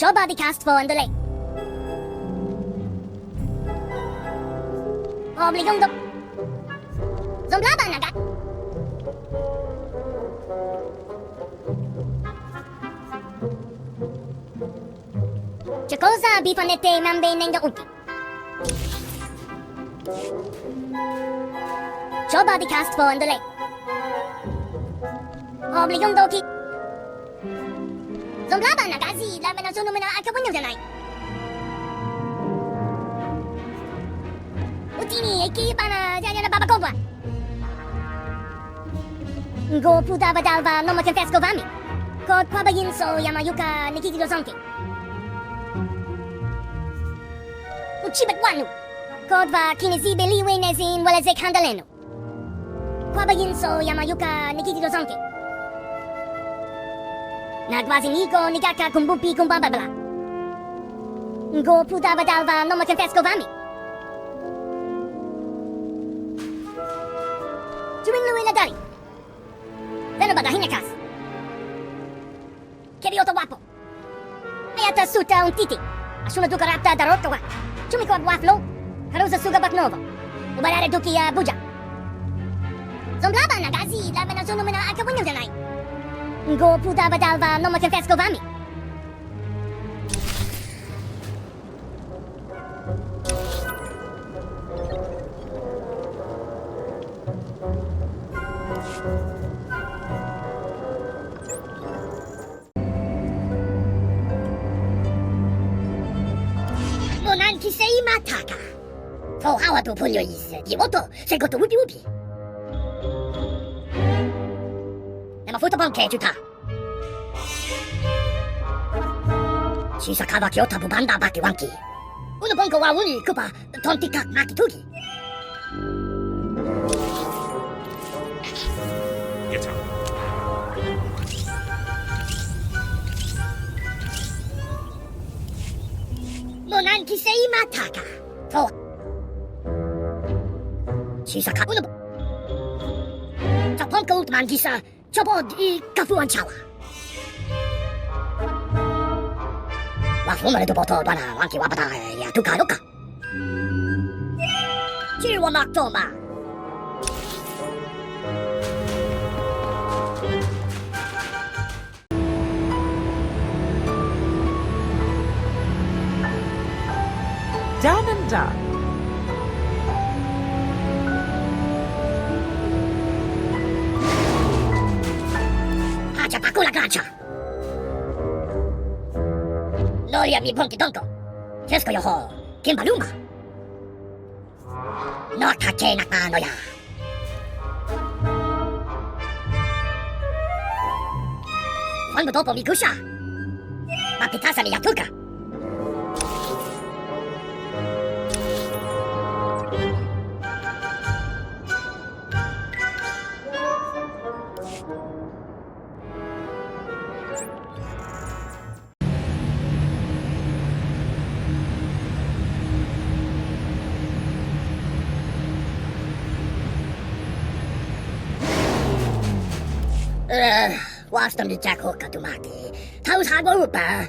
Coba di cast for delay. Obligong dok. Zomblaba agad. C'è cosa bifanette mambe nenga uti. Coba di cast for delay. Obligong doki. Zomblaba nagazi laban na suno mo na akabunyo janai. Utini eki bana janya na baba kompa. Go puta badalva no ma confesco vami. Kod kwabagin so yamayuka nikiti do zonke. Uchibet wanu. Kod va kinesibe liwe nezin wala zek handaleno. Kwabagin so yamayuka nikiti do zonke. Nagwazi niko nikaka kumbupi kumbababla. Go puta badalva no ma confesco vami. Tuwing luwi na dali. Veno ba dahin kas? Kerioto wapo. Ayata suta un titi. Asuna duka rapta darotto wa. Chumiko waflo. Harusa suga baknovo. Ubarare duki ya buja. Zomblaba nagazi laban na suno mina akabunyo janai. Go puta badalva no ma confesco vami. Monan kisei mataka. To hawa to punyo is. Dimoto, segoto wupi wupi. Mafuta banke juta. Shisa kawa kyota bubanda baki wanki. Uno bonko wa uni kupa tontika maki tugi. Get up. Monan kisei mataka. To. Shisa kawa uno. Japon ko man gisa. Coba di kafuan cawa. Wafuma itu boto bana wanki wapata ya tuka luka. Jiwa maktoma. Done and done. Con la gancia. Noria mi ponki tonko. Chesko yo ho. Kimbaluma. No kake nakano ya. Fango topo mi kusha. Mapitasa mi yatuka. Wastam di Jack Hooker tumaki. Taus hago upa.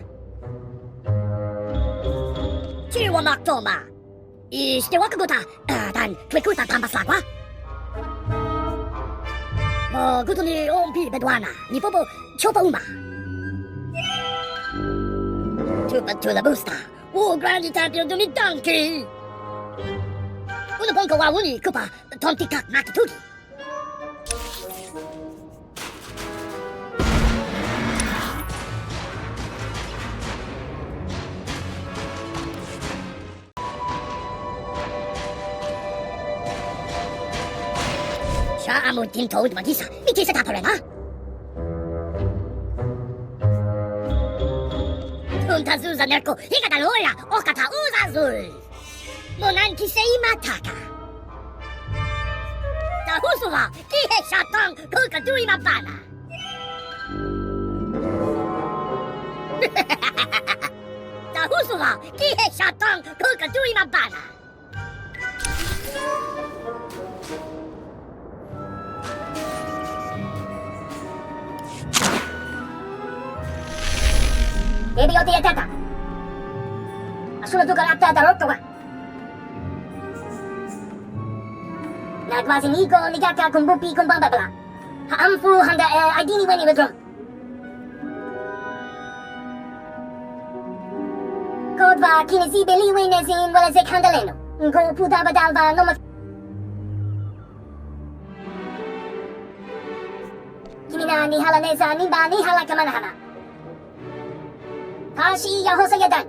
Jiwa maktoma. Iste wakaguta. Dan twikuta tambasakwa. Mo gutuni ompi bedwana. Ni popo chopa uma. Tupa tula busta. O grandi tapio duni donkey. Uno bonko wa uni kupa tontika makitugi. Amun tin told magisa. Mikisa taparema. Tunta zuza nerko. Higata loya. Okata uzazul. Monan kisei mataka. Tahusula. Kihe shatang. Kuka dui mapana. Tahusula. Kihe shatang. Kuka dui mapana. Baby, you're the attacker. sunod ko karapta darot ka. Nagwasi niko nigaka kung bupi kung bababala. Haamfu handa adini weni wedrom. Kodwa kinesi beli wenezin wala zek handaleno. Ko puta badalva no ma. Kimi na ni halanesa ni ba ni halaka manahana. Kashi yaho sa yadan.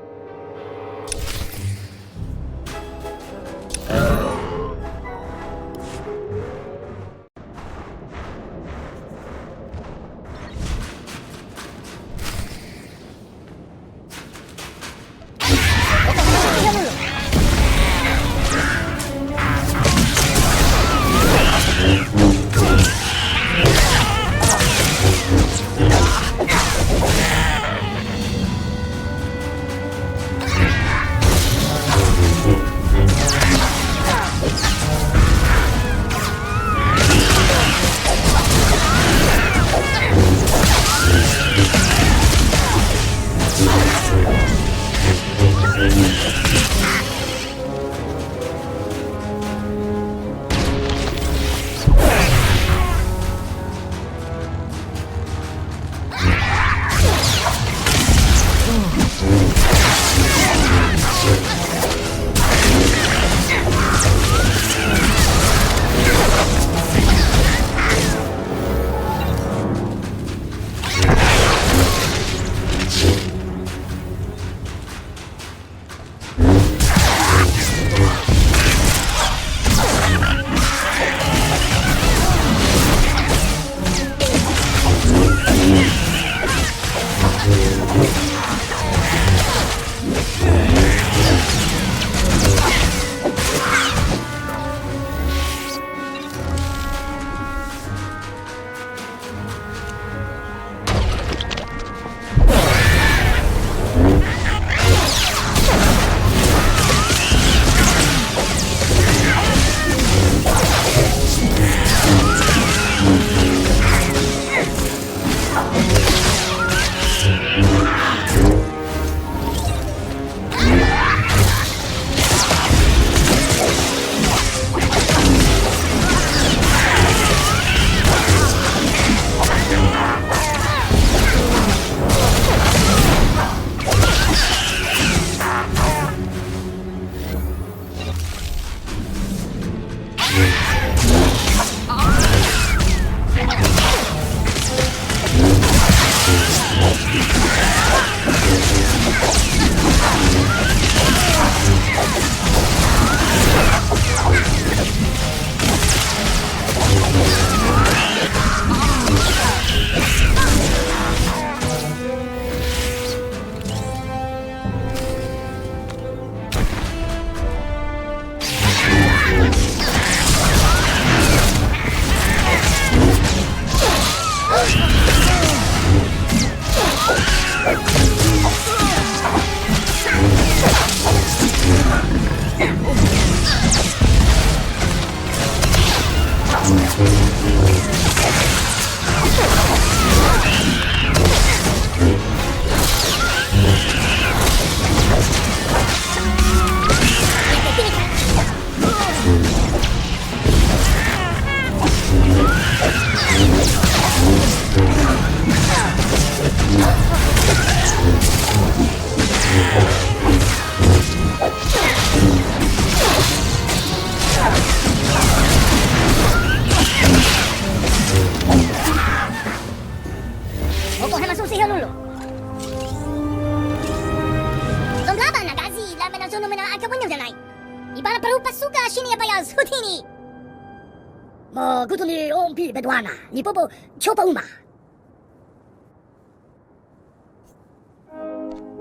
Mo gutuli ompi bedwana, ni popo chopa uma.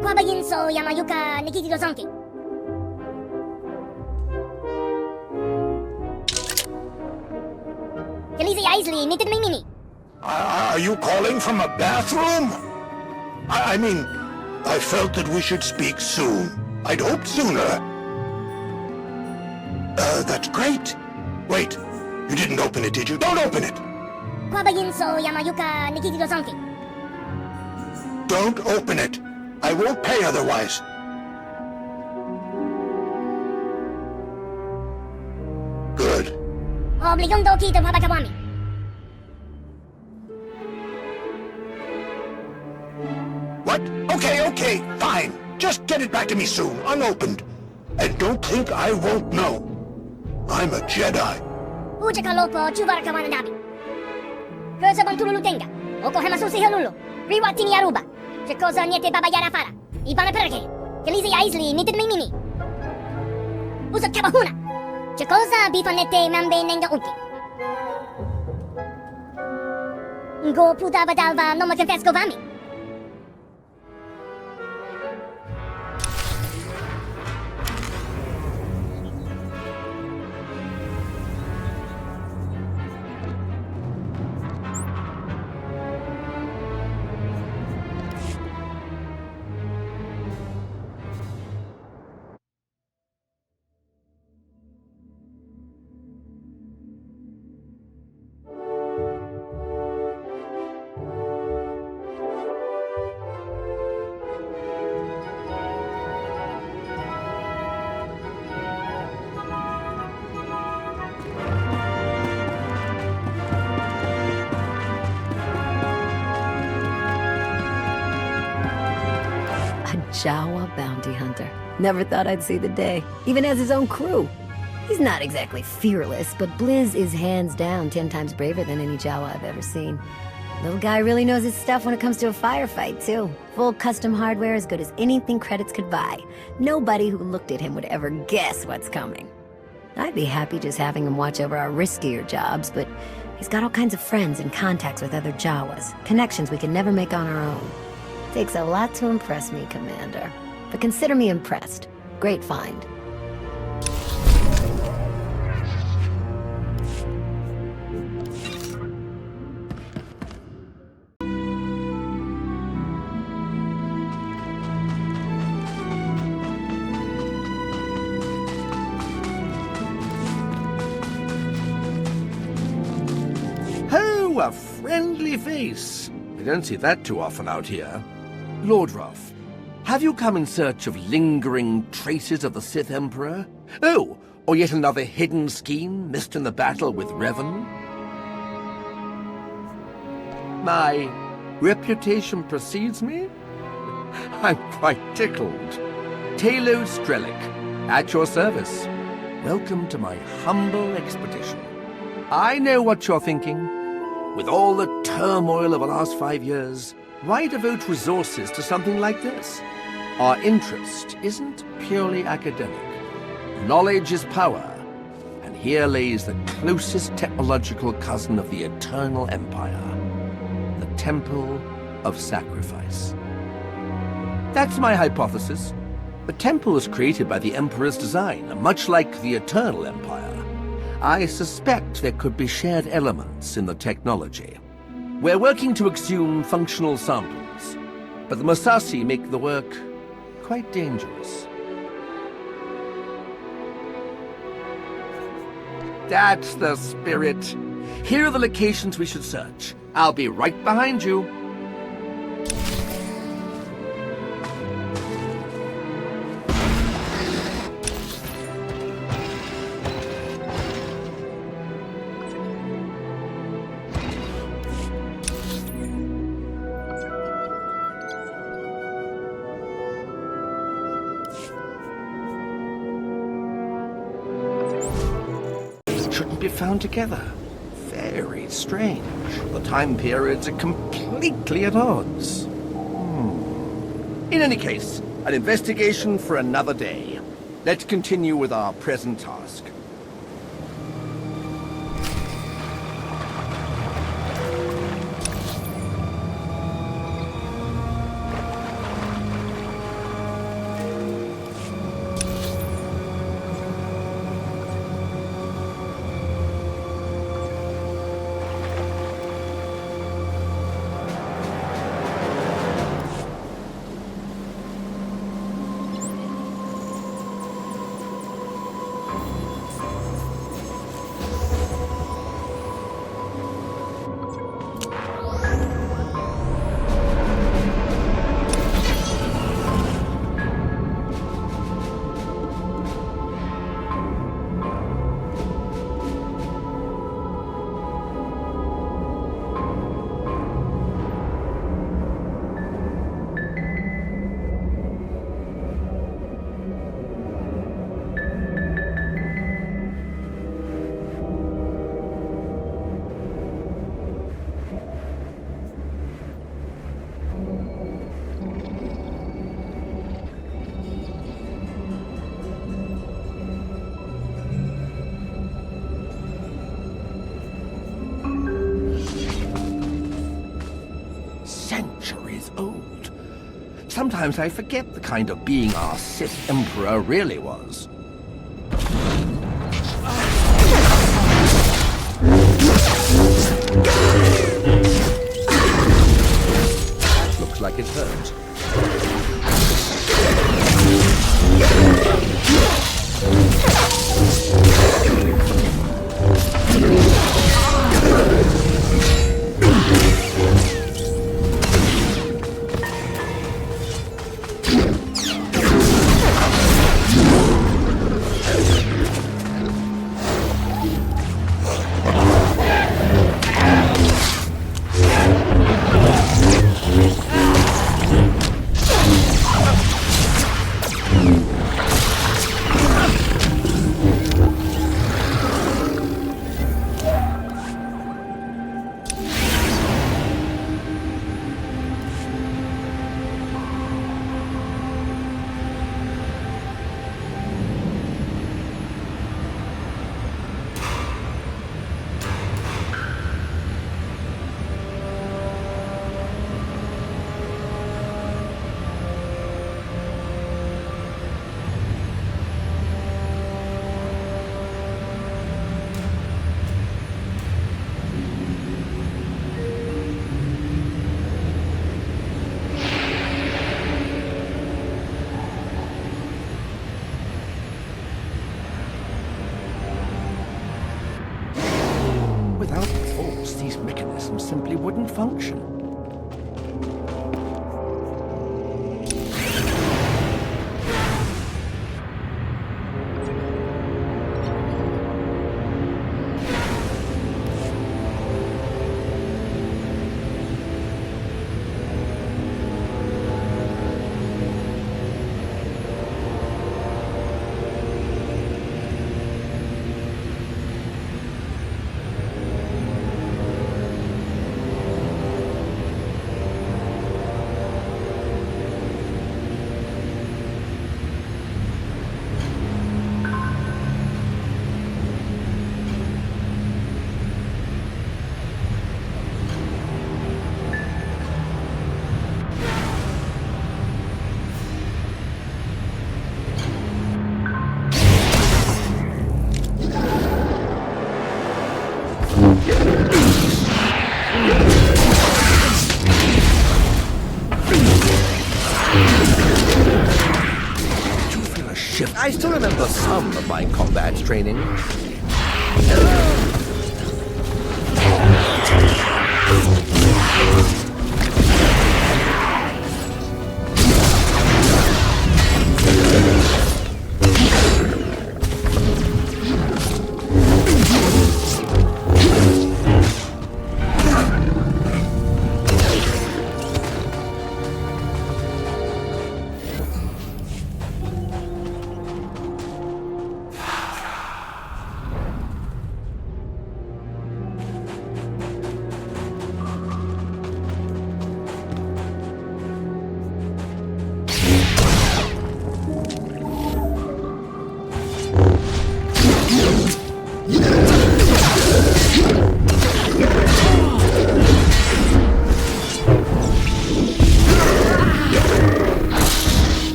Kwa bagin so yamayuka nikiti do sanki. Kaliza Isley, nitin may mini. Are you calling from a bathroom? I mean, I felt that we should speak soon. I'd hoped sooner. That's great. Wait, you didn't open it, did you? Don't open it! Kwa bagin so yamayuka nikiti do sanki. Don't open it. I won't pay otherwise. obligando kita babakawami. What? Okay, fine. Just get it back to me soon, unopened. And don't think I won't know. I'm a Jedi. Uja ka lopo chuvar kawana nabi. Cosa bon tululu tenga. Oko hemasusi helulu. Riwatini aruba. Ce cosa niente baba yara fara. Ibana perché. Che lisi aisli nited mini. Usa kabahuna. Ce cosa bifanete mambe nenga unti. Go puta badalva no ma confesco vami. Jawa bounty hunter. Never thought I'd see the day. Even has his own crew. He's not exactly fearless, but Blizz is hands down 10 times braver than any Jawa I've ever seen. Little guy really knows his stuff when it comes to a firefight, too. Full custom hardware as good as anything credits could buy. Nobody who looked at him would ever guess what's coming. I'd be happy just having him watch over our riskier jobs, but he's got all kinds of friends and contacts with other Jawas. Connections we can never make on our own. Takes a lot to impress me, Commander. But consider me impressed. Great find. Oh, a friendly face. I don't see that too often out here. Lord Ruff, have you come in search of lingering traces of the Sith Emperor? Oh, or yet another hidden scheme missed in the battle with Revan? My reputation precedes me? I'm quite tickled. Talo Strelick, at your service. Welcome to my humble expedition. I know what you're thinking. With all the turmoil of the last 5 years, why devote resources to something like this? Our interest isn't purely academic. Knowledge is power, and here lays the closest technological cousin of the Eternal Empire, the Temple of Sacrifice. That's my hypothesis. The temple was created by the Emperor's design, much like the Eternal Empire. I suspect there could be shared elements in the technology. We're working to exhume functional samples, but the Massassi make the work quite dangerous. That's the spirit. Here are the locations we should search. I'll be right behind you. Shouldn't be found together. Very strange. The time periods are completely at odds. In any case, an investigation for another day. Let's continue with our present task. Sometimes I forget the kind of being our Sith Emperor really was. Looks like it hurt. Without the Force, these mechanisms simply wouldn't function. I still remember some of my combat training.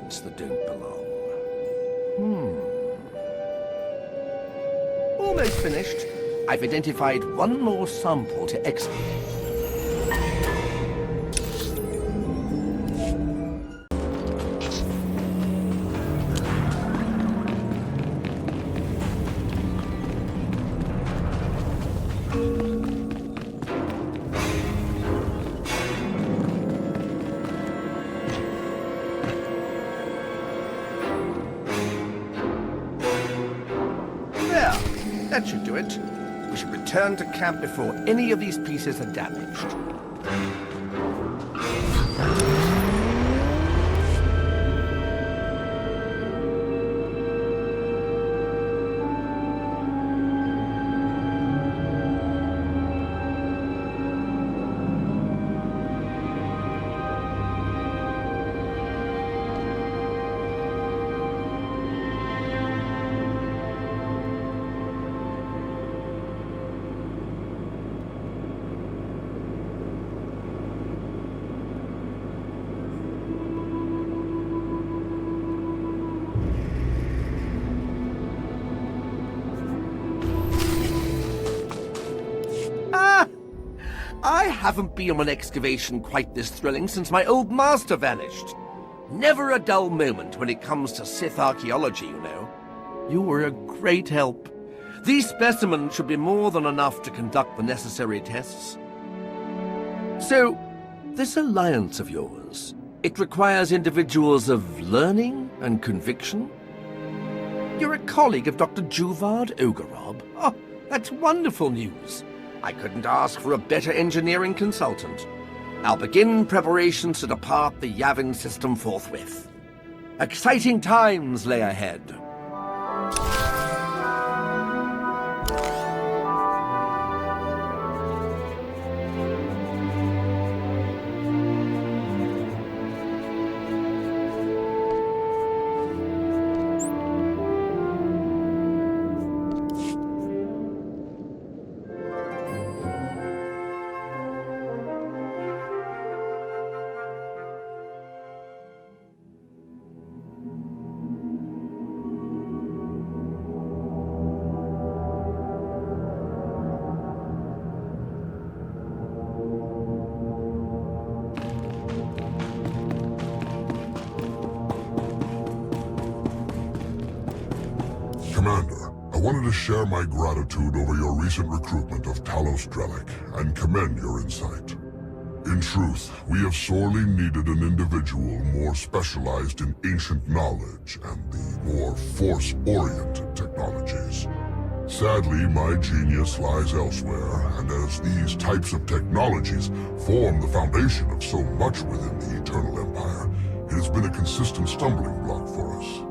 elements that don't belong. Almost finished. I've identified one more sample to excavate. That should do it. We should return to camp before any of these pieces are damaged. I haven't been on an excavation quite this thrilling since my old master vanished. Never a dull moment when it comes to Sith archaeology, you know. You were a great help. These specimens should be more than enough to conduct the necessary tests. So, this alliance of yours, it requires individuals of learning and conviction? You're a colleague of Dr. Disavowed, Ogorob. Oh, that's wonderful news. I couldn't ask for a better engineering consultant. I'll begin preparations to depart the Yavin system forthwith. Exciting times lay ahead. Commander, I wanted to share my gratitude over your recent recruitment of Talos Strelic and commend your insight. In truth, we have sorely needed an individual more specialized in ancient knowledge and the more force-oriented technologies. Sadly, my genius lies elsewhere, and as these types of technologies form the foundation of so much within the Eternal Empire, it has been a consistent stumbling block for us.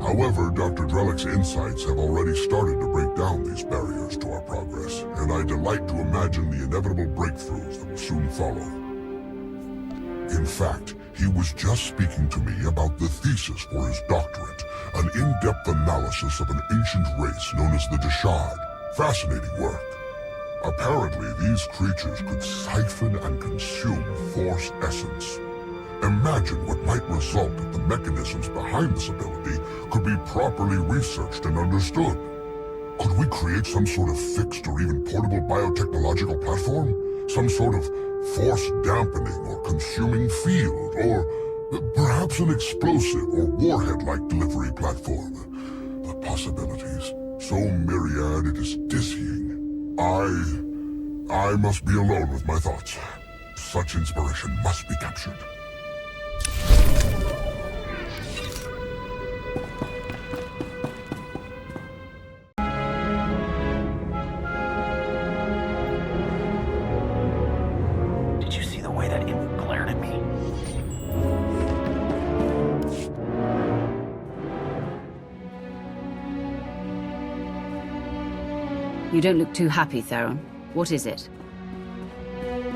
However, Dr. Drelik's insights have already started to break down these barriers to our progress, and I delight to imagine the inevitable breakthroughs that will soon follow. In fact, he was just speaking to me about the thesis for his doctorate, an in-depth analysis of an ancient race known as the Disavowed. Fascinating work. Apparently, these creatures could siphon and consume Force essence. Imagine what might result if the mechanisms behind this ability could be properly researched and understood. Could we create some sort of fixed or even portable biotechnological platform? Some sort of force-dampening or consuming field? Or perhaps an explosive or warhead-like delivery platform? The possibilities, so myriad it is dizzying. I must be alone with my thoughts. Such inspiration must be captured. Did you see the way that imp glared at me? You don't look too happy, Theron. What is it?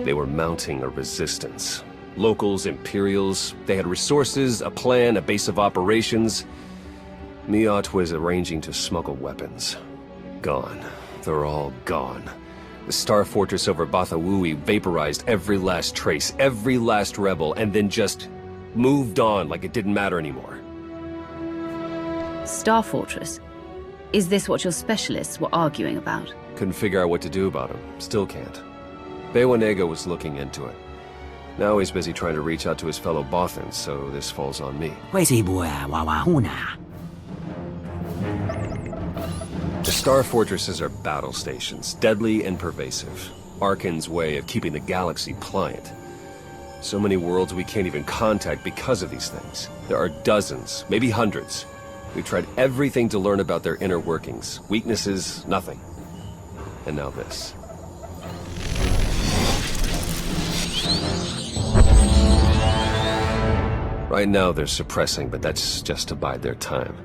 They were mounting a resistance. Locals, Imperials, they had resources, a plan, a base of operations. Miot was arranging to smuggle weapons. Gone. They're all gone. The Star Fortress over Bathawui vaporized every last trace, every last rebel, and then just moved on like it didn't matter anymore. Star Fortress? Is this what your specialists were arguing about? Couldn't figure out what to do about him. Still can't. Bewanego was looking into it. Now he's busy trying to reach out to his fellow Bothans, so this falls on me. The Star Fortresses are battle stations, deadly and pervasive. Arkan's way of keeping the galaxy pliant. So many worlds we can't even contact because of these things. There are dozens, maybe hundreds. We've tried everything to learn about their inner workings. Weaknesses, nothing. And now this. Right now they're suppressing, but that's just to bide their time.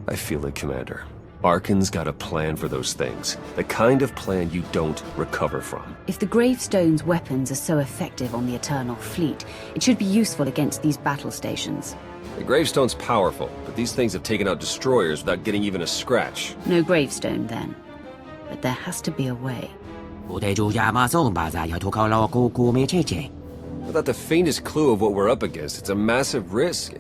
I feel it, Commander. Arkan's got a plan for those things. The kind of plan you don't recover from. If the Gravestone's weapons are so effective on the Eternal Fleet, it should be useful against these battle stations. The Gravestone's powerful, but these things have taken out destroyers without getting even a scratch. No Gravestone, then. But there has to be a way. Without the faintest clue of what we're up against, it's a massive risk.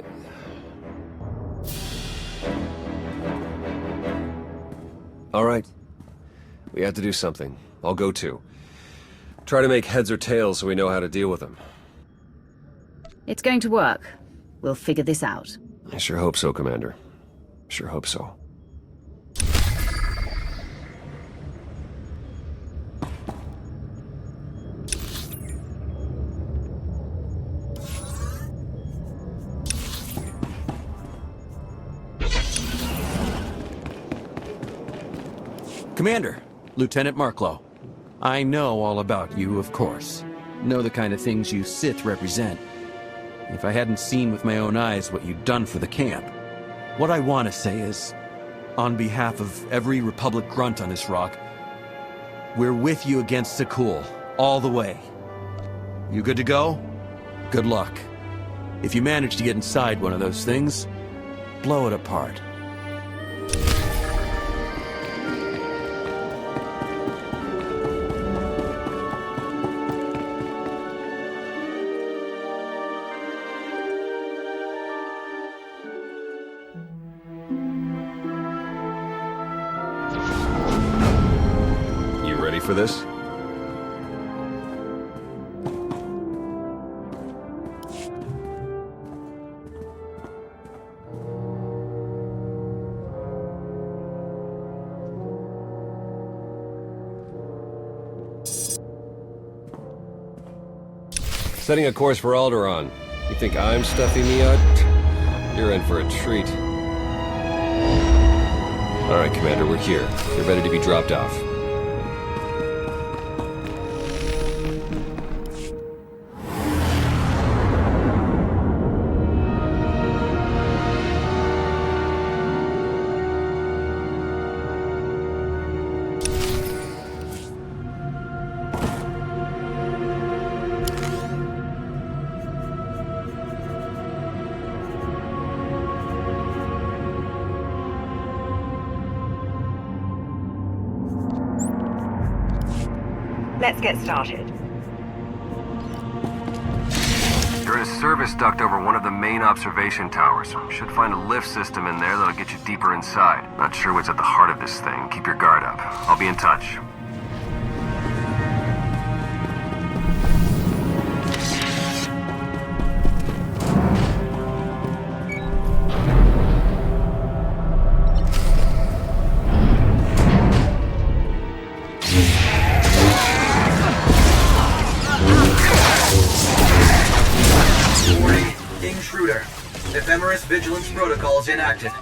All right. We have to do something. I'll go too. Try to make heads or tails so we know how to deal with them. It's going to work. We'll figure this out. I sure hope so, Commander. Sure hope so. Commander, Lieutenant Marklow. I know all about you, of course. Know the kind of things you Sith represent. If I hadn't seen with my own eyes what you'd done for the camp, what I want to say is, on behalf of every Republic grunt on this rock, we're with you against Sakul, all the way. You good to go? Good luck. If you manage to get inside one of those things, blow it apart. For this? Setting a course for Alderaan. You think I'm stuffing me out? You're in for a treat. All right, Commander, we're here. You're ready to be dropped off. Let's get started. You're in a service duct over one of the main observation towers. Should find a lift system in there that'll get you deeper inside. Not sure what's at the heart of this thing. Keep your guard up. I'll be in touch. Ephemeris Vigilance Protocols inactive.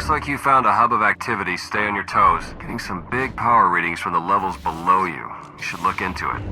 Looks like you found a hub of activity. Stay on your toes. Getting some big power readings from the levels below you. You should look into it.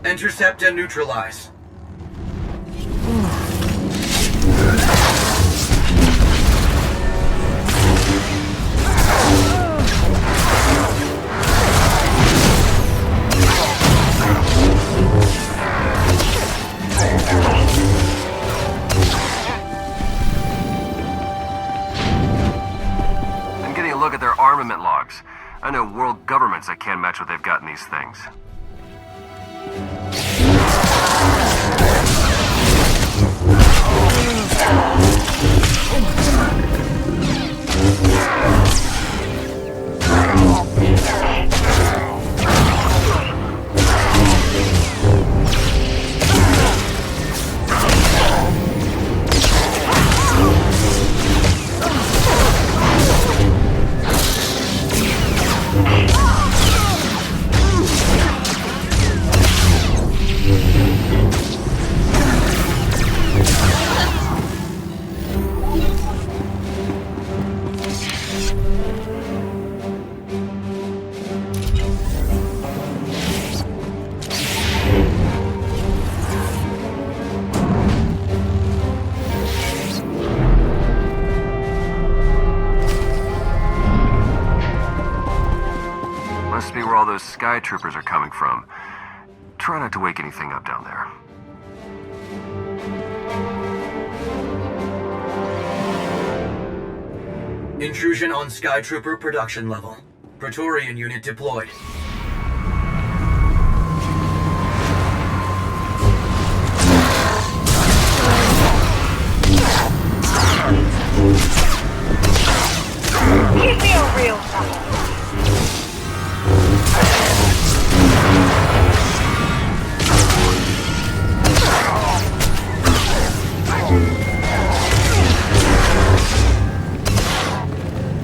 Intercept and neutralize. I'm getting a look at their armament logs. I know world governments that can't match what they've got in these things. Must be where all those sky troopers are coming from. Try not to wake anything up down there. Intrusion on Sky Trooper production level. Praetorian unit deployed. Give me a real one.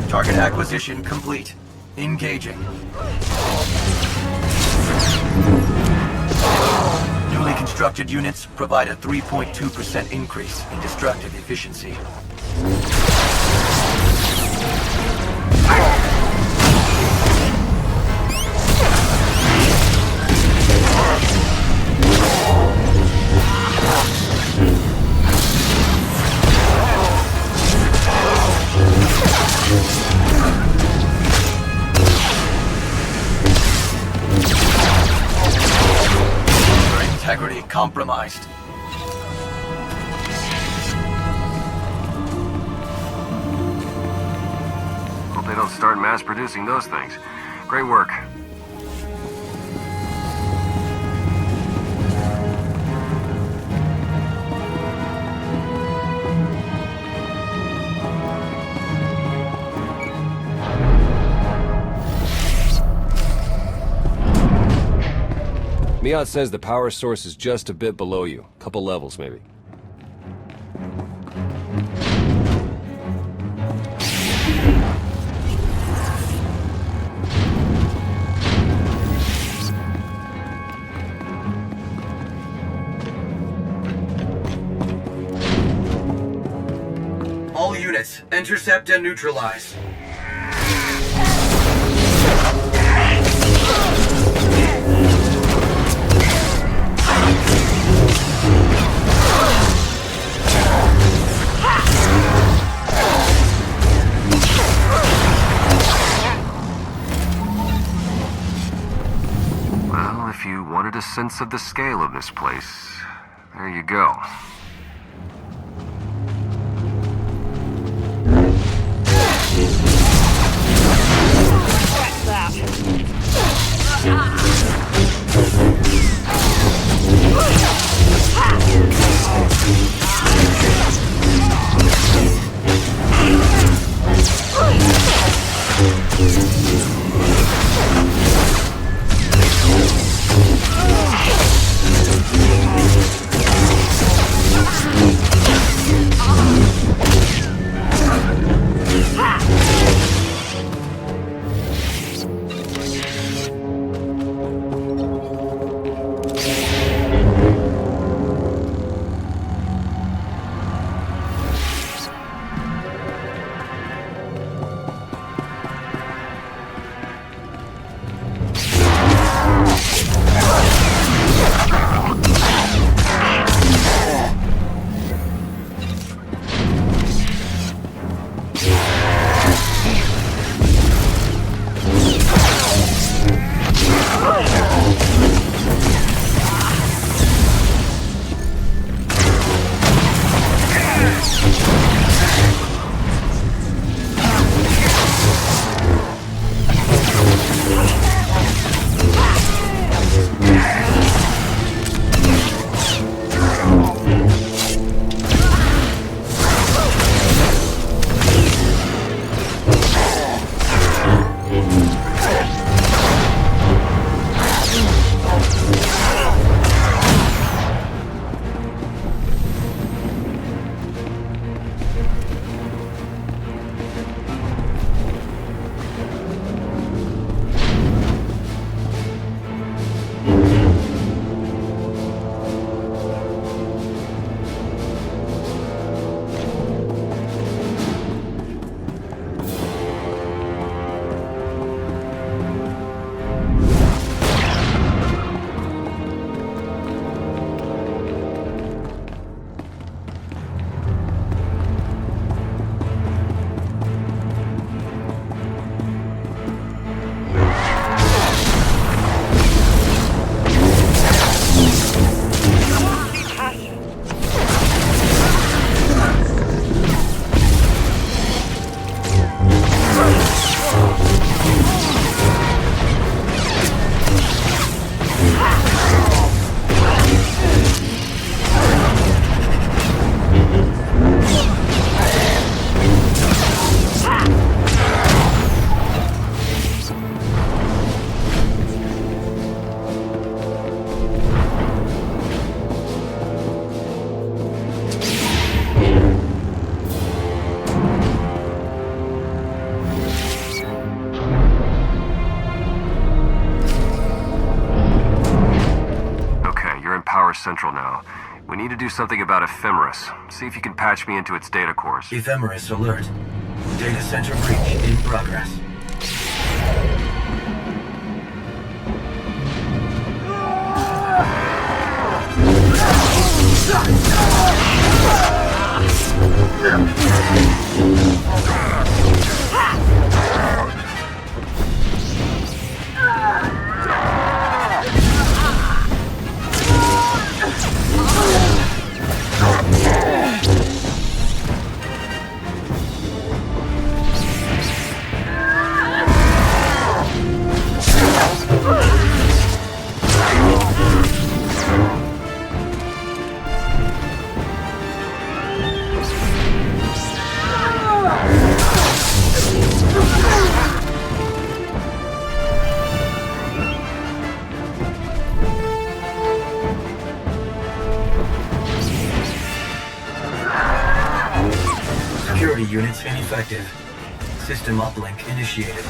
Target acquisition complete. Engaging. Newly constructed units provide a 3.2% increase in destructive efficiency. Integrity compromised. Hope they don't start mass producing those things. Great work. Miat says the power source is just a bit below you. Couple levels, maybe. All units, intercept and neutralize. Well, if you wanted a sense of the scale of this place, there you go. Central now. We need to do something about Ephemeris. See if you can patch me into its data cores. Ephemeris alert. Data center breach in progress. units ineffective. System uplink initiated.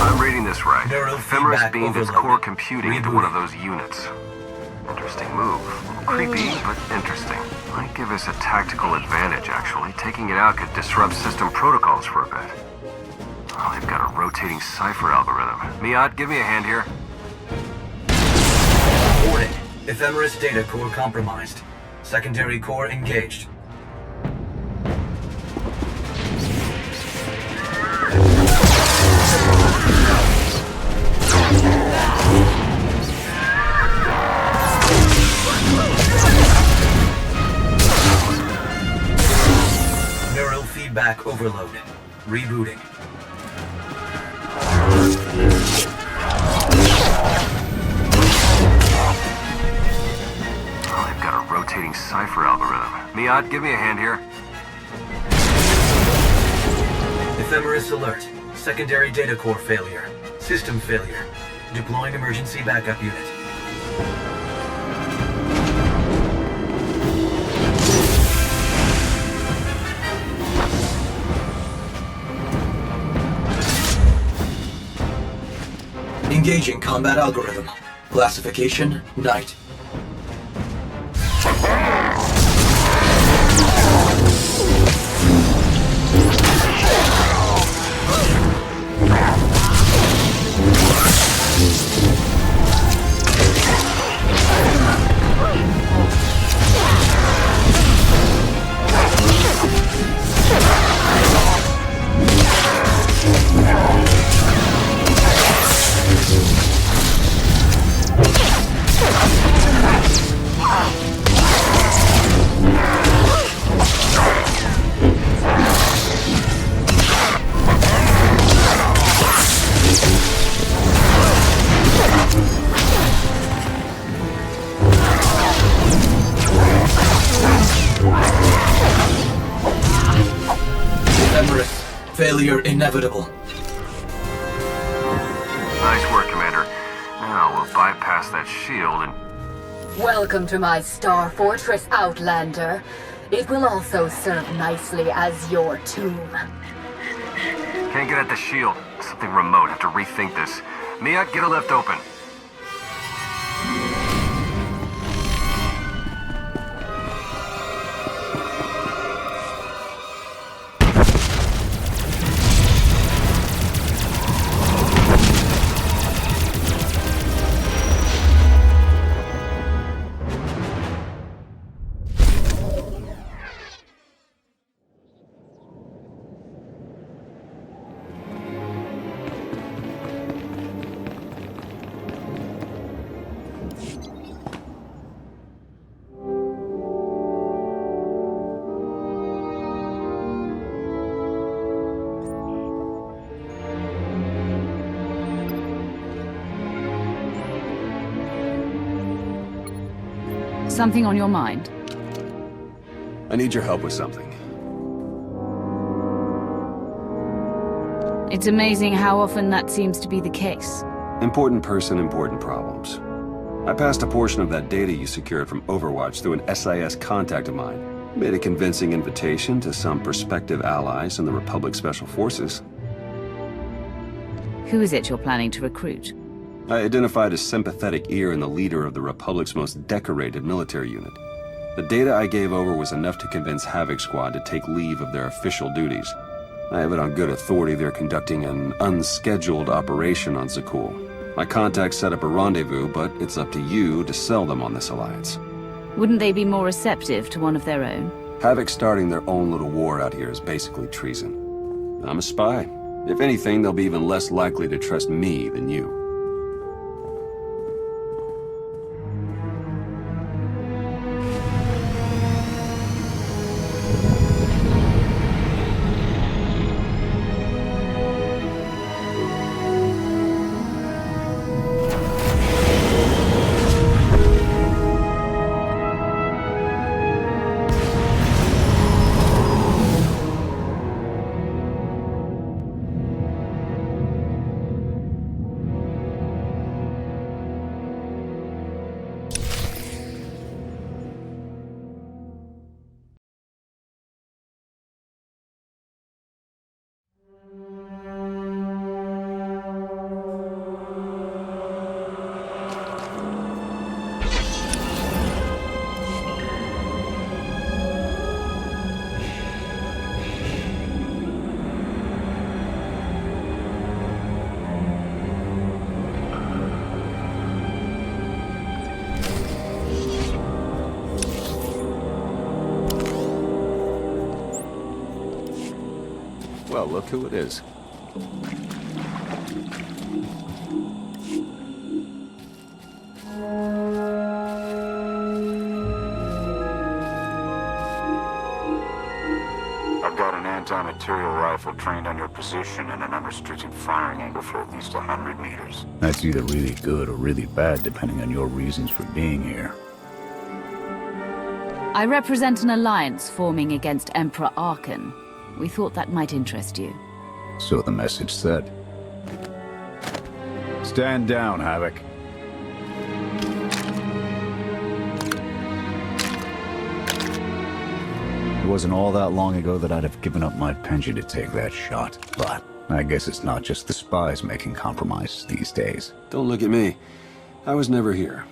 I'm reading this right. Ephemeris Neurofeedback beamed its overload. core computing into one of those units. Interesting move. Creepy, but interesting. Might give us a tactical advantage, actually. Taking it out could disrupt system protocols for a bit. Oh, they've got a rotating cipher algorithm. Miat, give me a hand here. Warning. Ephemeris data core compromised. Secondary core engaged. Neurofeedback overload. Rebooting. Oh, they've got a rotating cipher algorithm. Miat, give me a hand here. Ephemeris alert. Secondary data core failure. System failure. Deploying emergency backup unit. Engaging combat algorithm. Classification, night. Failure inevitable. Nice work, Commander. Now we'll bypass that shield and... Welcome to my Star Fortress, Outlander. It will also serve nicely as your tomb. Can't get at the shield. Something remote. Have to rethink this. Miat, get a lift open. Something on your mind? I need your help with something. It's amazing how often that seems to be the case. Important person, important problems. I passed a portion of that data you secured from Overwatch through an SIS contact of mine. Made a convincing invitation to some prospective allies in the Republic Special Forces. Who is it you're planning to recruit? I identified a sympathetic ear in the leader of the Republic's most decorated military unit. The data I gave over was enough to convince Havoc Squad to take leave of their official duties. I have it on good authority they're conducting an unscheduled operation on Zakul. My contacts set up a rendezvous, but it's up to you to sell them on this alliance. Wouldn't they be more receptive to one of their own? Havoc starting their own little war out here is basically treason. I'm a spy. If anything, they'll be even less likely to trust me than you. Well, look who it is. I've got an anti-material rifle trained on your position and an unrestricted firing angle for at least 100 meters. That's either really good or really bad, depending on your reasons for being here. I represent an alliance forming against Emperor Arkan. We thought that might interest you. So the message said. Stand down, Havoc. It wasn't all that long ago that I'd have given up my pension to take that shot, but I guess it's not just the spies making compromises these days. Don't look at me. I was never here.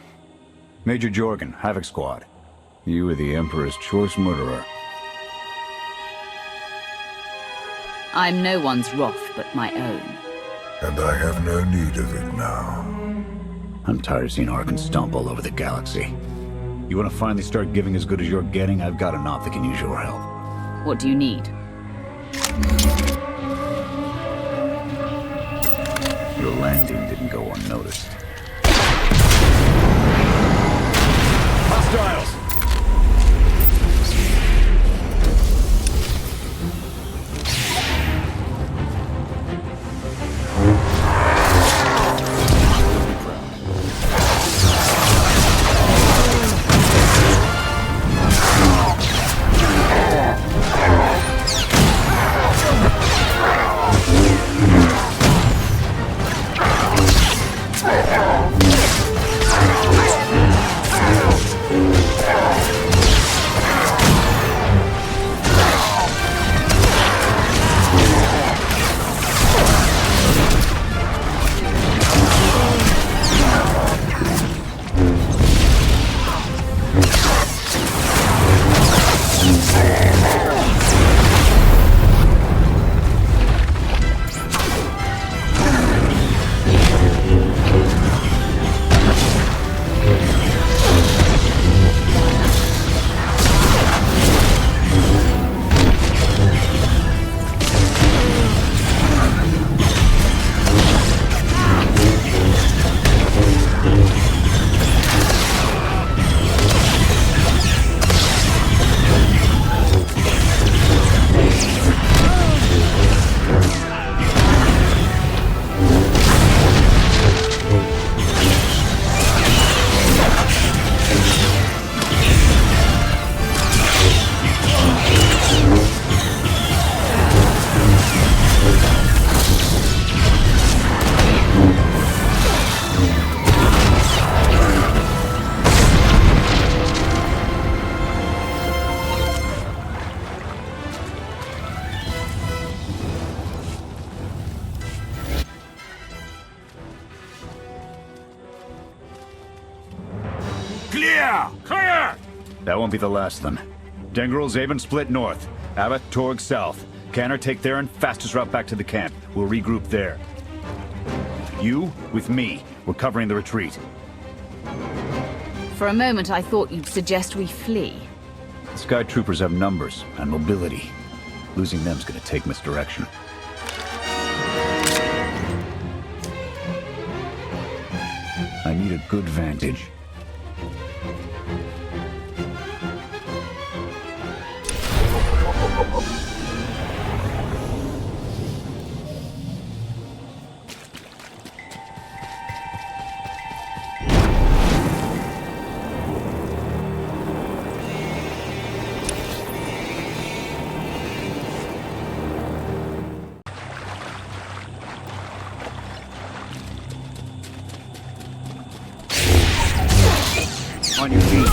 Major Jorgen, Havoc Squad. You were the Emperor's choice murderer. I'm no one's wrath but my own. And I have no need of it now. I'm tired of seeing Arkan stomp all over the galaxy. You want to finally start giving as good as you're getting? I've got an op that can use your help. What do you need? Your landing didn't go unnoticed. Hostiles! Clear! Clear! That won't be the last of them. Dengrel, Zaven split north. Abbott, Torg south. Canner take Theron, fastest route back to the camp. We'll regroup there. You, with me, we're covering the retreat. For a moment I thought you'd suggest we flee. The Sky Troopers have numbers and mobility. Losing them's gonna take misdirection. I need a good vantage. On your feet.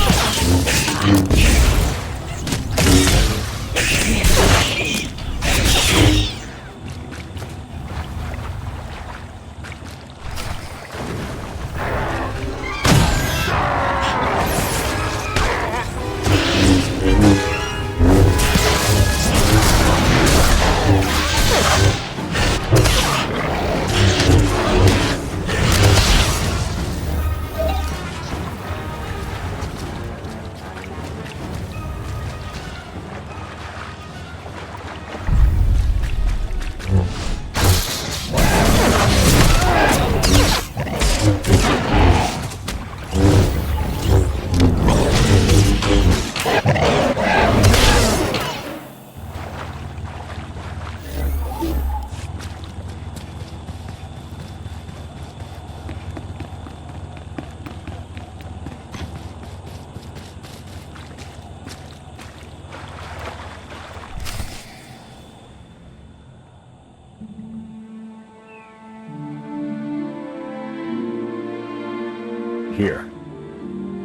Here.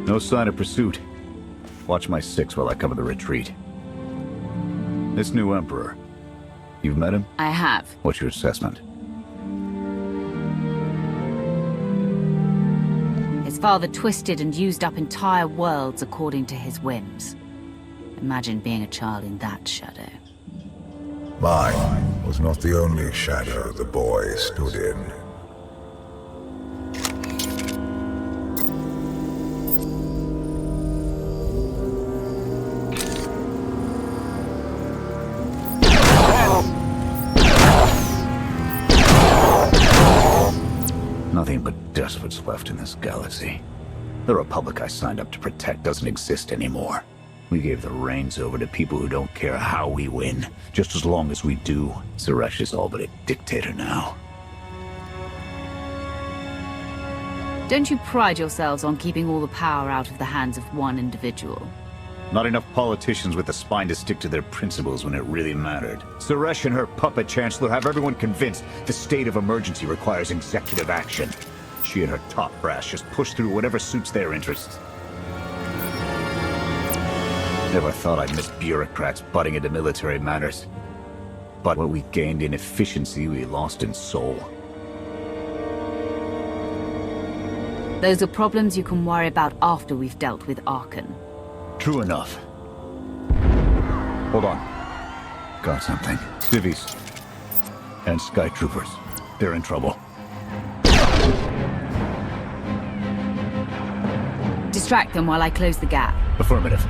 No sign of pursuit. Watch my 6 while I cover the retreat. This new Emperor. You've met him? I have. What's your assessment? His father twisted and used up entire worlds according to his whims. Imagine being a child in that shadow. Mine was not the only shadow the boy stood in. Nothing but despots left in this galaxy. The Republic I signed up to protect doesn't exist anymore. We gave the reins over to people who don't care how we win, just as long as we do. Suresh is all but a dictator now. Don't you pride yourselves on keeping all the power out of the hands of one individual? Not enough politicians with the spine to stick to their principles when it really mattered. Suresh and her puppet chancellor have everyone convinced the state of emergency requires executive action. She and her top brass just push through whatever suits their interests. Never thought I'd miss bureaucrats butting into military matters. But what we gained in efficiency, we lost in soul. Those are problems you can worry about after we've dealt with Arkan. True enough. Hold on. Got something. Civvies. And Sky Troopers. They're in trouble. Distract them while I close the gap. Affirmative.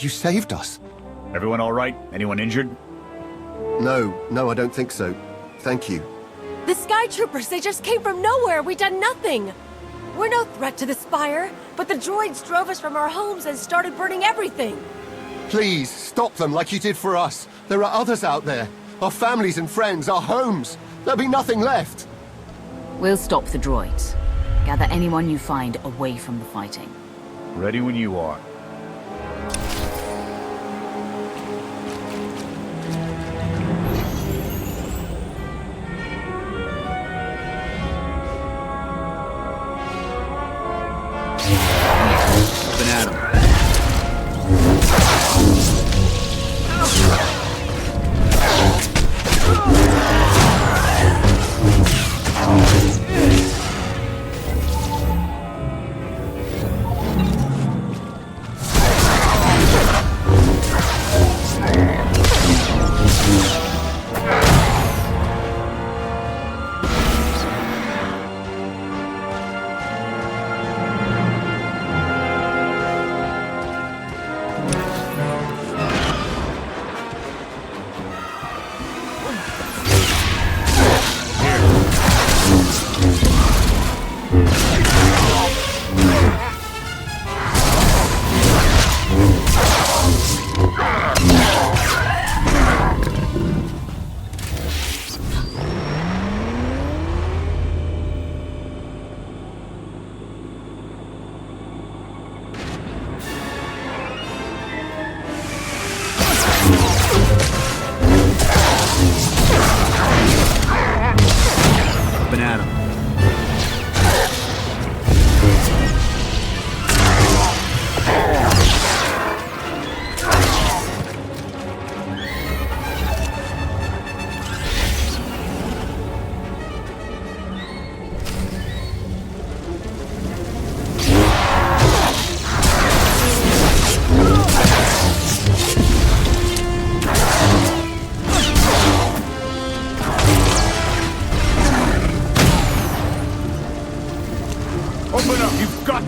You saved us. Everyone all right? Anyone injured? No, I don't think so. Thank you. The Sky Troopers, they just came from nowhere. We done nothing. We're no threat to the Spire, but the droids drove us from our homes and started burning everything. Please, stop them like you did for us. There are others out there. Our families and friends, our homes. There'll be nothing left. We'll stop the droids. Gather anyone you find away from the fighting. Ready when you are.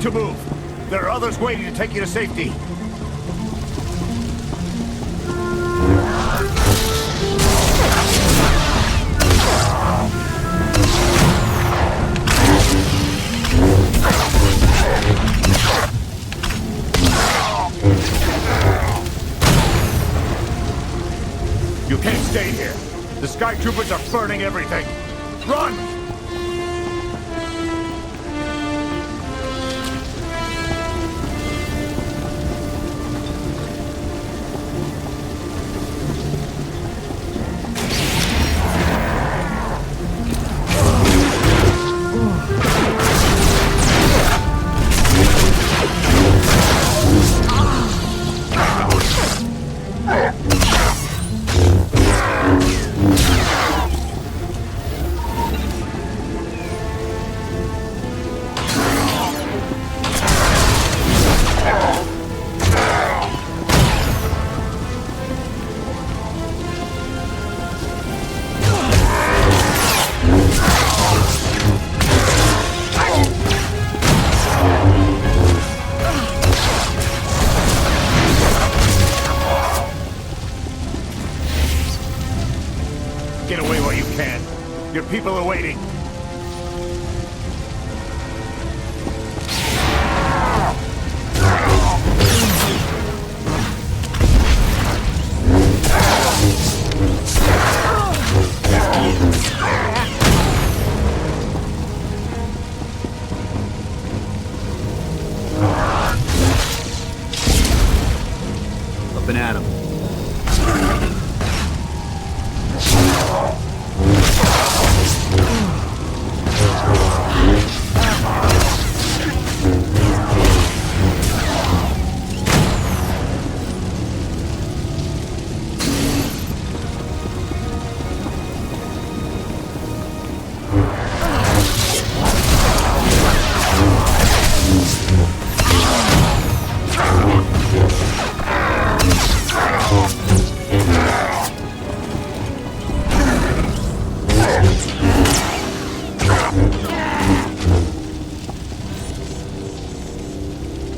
to move. There are others waiting to take you to safety. You can't stay here. The Sky Troopers are burning everything. Run! Get away while you can. Your people are waiting. Up and at 'em.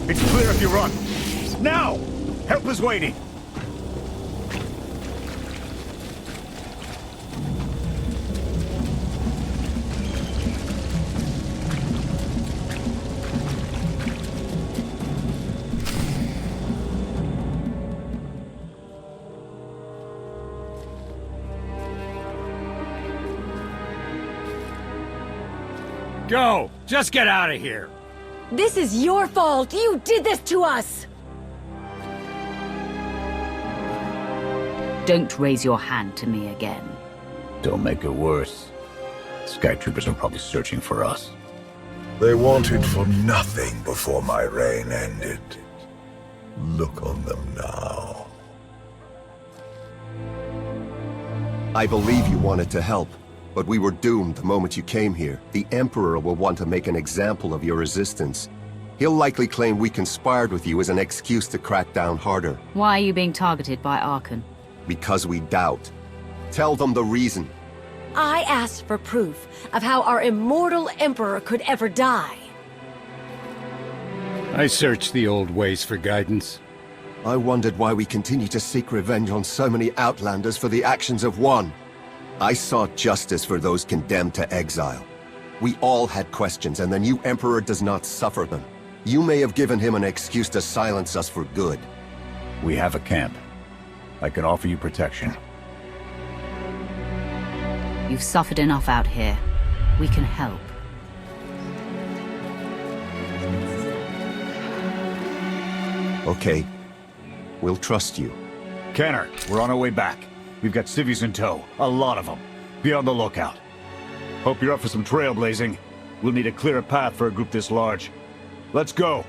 It's clear if you run. Now! Help is waiting. Go! Just get out of here! This is your fault! You did this to us! Don't raise your hand to me again. Don't make it worse. Sky Troopers are probably searching for us. They wanted for nothing before my reign ended. Look on them now. I believe you wanted to help, but we were doomed the moment you came here. The Emperor will want to make an example of your resistance. He'll likely claim we conspired with you as an excuse to crack down harder. Why are you being targeted by Archon? Because we doubt. Tell them the reason. I asked for proof of how our immortal Emperor could ever die. I searched the old ways for guidance. I wondered why we continue to seek revenge on so many Outlanders for the actions of one. I sought justice for those condemned to exile. We all had questions, and the new Emperor does not suffer them. You may have given him an excuse to silence us for good. We have a camp. I can offer you protection. You've suffered enough out here. We can help. Okay. We'll trust you. Kenner, we're on our way back. We've got civvies in tow. A lot of them. Be on the lookout. Hope you're up for some trailblazing. We'll need a clearer path for a group this large. Let's go!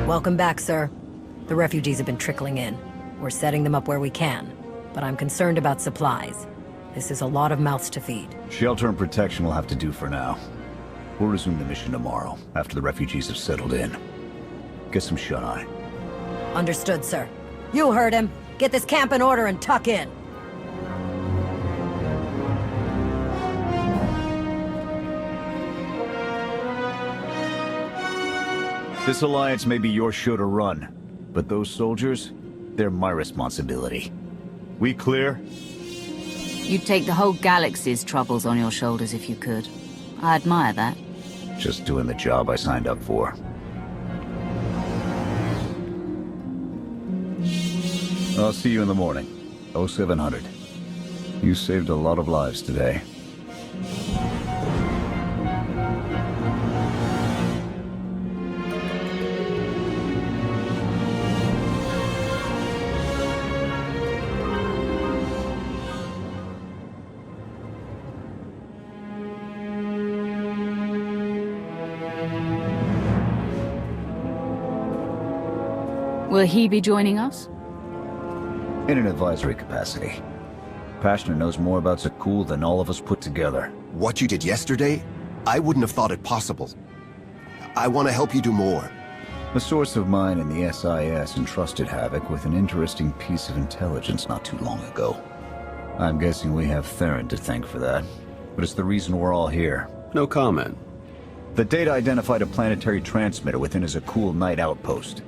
Welcome back, sir. The refugees have been trickling in. We're setting them up where we can. But I'm concerned about supplies. This is a lot of mouths to feed. Shelter and protection will have to do for now. We'll resume the mission tomorrow, after the refugees have settled in. Get some shut-eye. Understood, sir. You heard him. Get this camp in order and tuck in. This alliance may be your show to run, but those soldiers, they're my responsibility. We clear? You'd take the whole galaxy's troubles on your shoulders if you could. I admire that. Just doing the job I signed up for. I'll see you in the morning. 0700. You saved a lot of lives today. Will he be joining us? In an advisory capacity. Pashner knows more about Zakul than all of us put together. What you did yesterday, I wouldn't have thought it possible. I want to help you do more. A source of mine in the SIS entrusted Havoc with an interesting piece of intelligence not too long ago. I'm guessing we have Theron to thank for that, but it's the reason we're all here. No comment. The data identified a planetary transmitter within a Zakul Night outpost.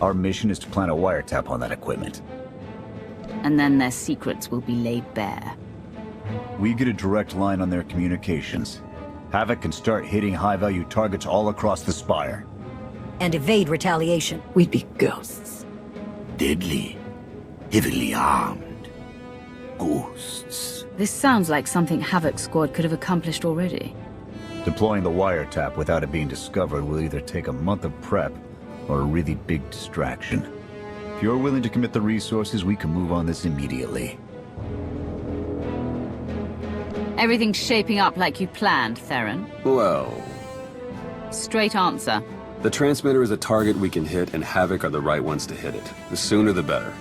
Our mission is to plant a wiretap on that equipment. And then their secrets will be laid bare. We get a direct line on their communications. Havoc can start hitting high-value targets all across the Spire. And evade retaliation. We'd be ghosts. Deadly. Heavily armed. Ghosts. This sounds like something Havoc's squad could have accomplished already. Deploying the wiretap without it being discovered will either take a month of prep or a really big distraction. If you're willing to commit the resources, we can move on this immediately. Everything's shaping up like you planned, Theron. Well... Straight answer. The transmitter is a target we can hit, and Havoc are the right ones to hit it. The sooner the better.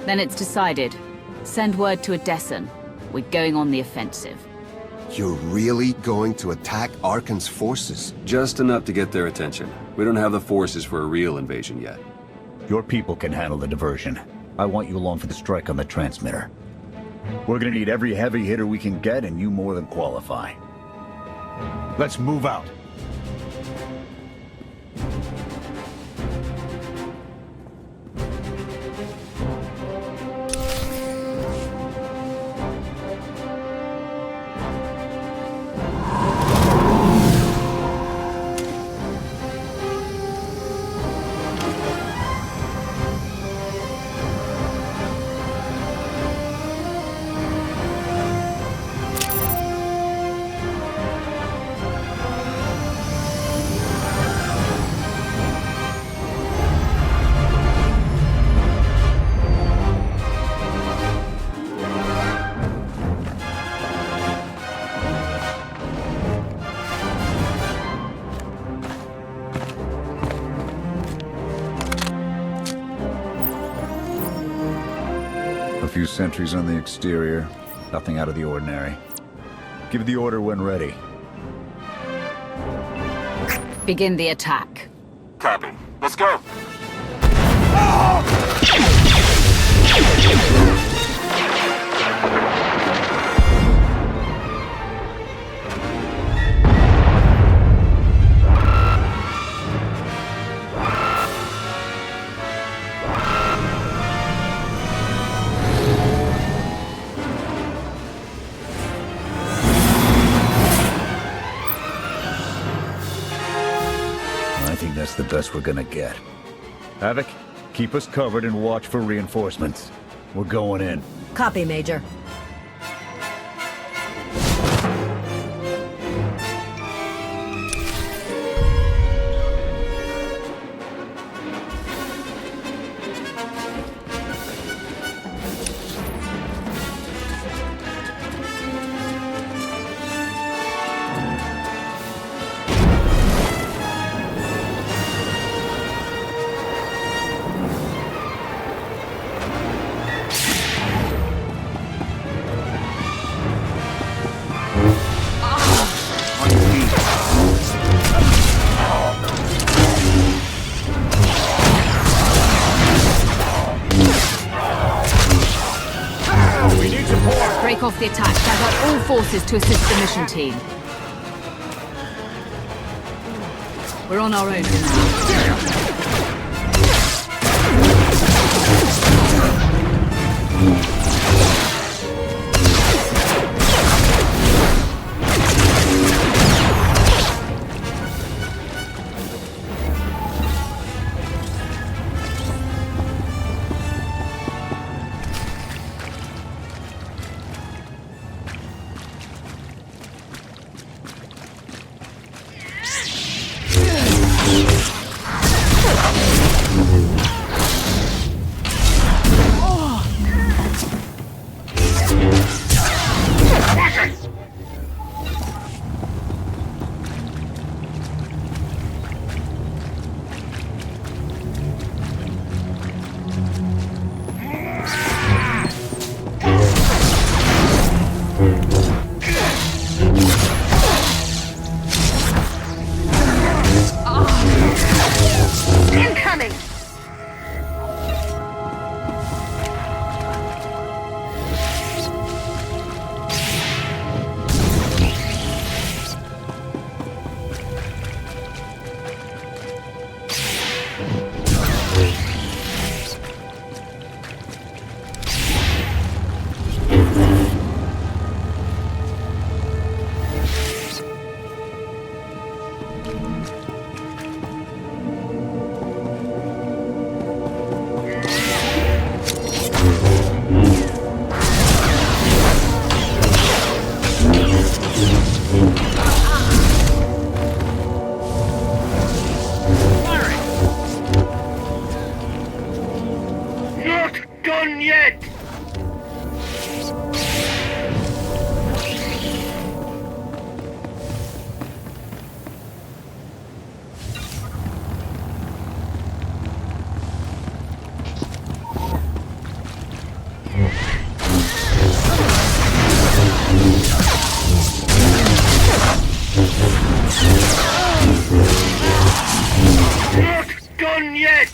Then it's decided. Send word to Adesan. We're going on the offensive. You're really going to attack Arkan's forces? Just enough to get their attention. We don't have the forces for a real invasion yet. Your people can handle the diversion. I want you along for the strike on the transmitter. We're gonna need every heavy hitter we can get, and you more than qualify. Let's move out. A few sentries on the exterior. Nothing out of the ordinary. Give the order when ready. Begin the attack. Copy. Let's go. That's the best we're gonna get. Havoc, keep us covered and watch for reinforcements. We're going in. Copy, Major. off the attack, divert all forces to assist the mission team. We're on our own for now. Incoming! Not done yet! Not done yet!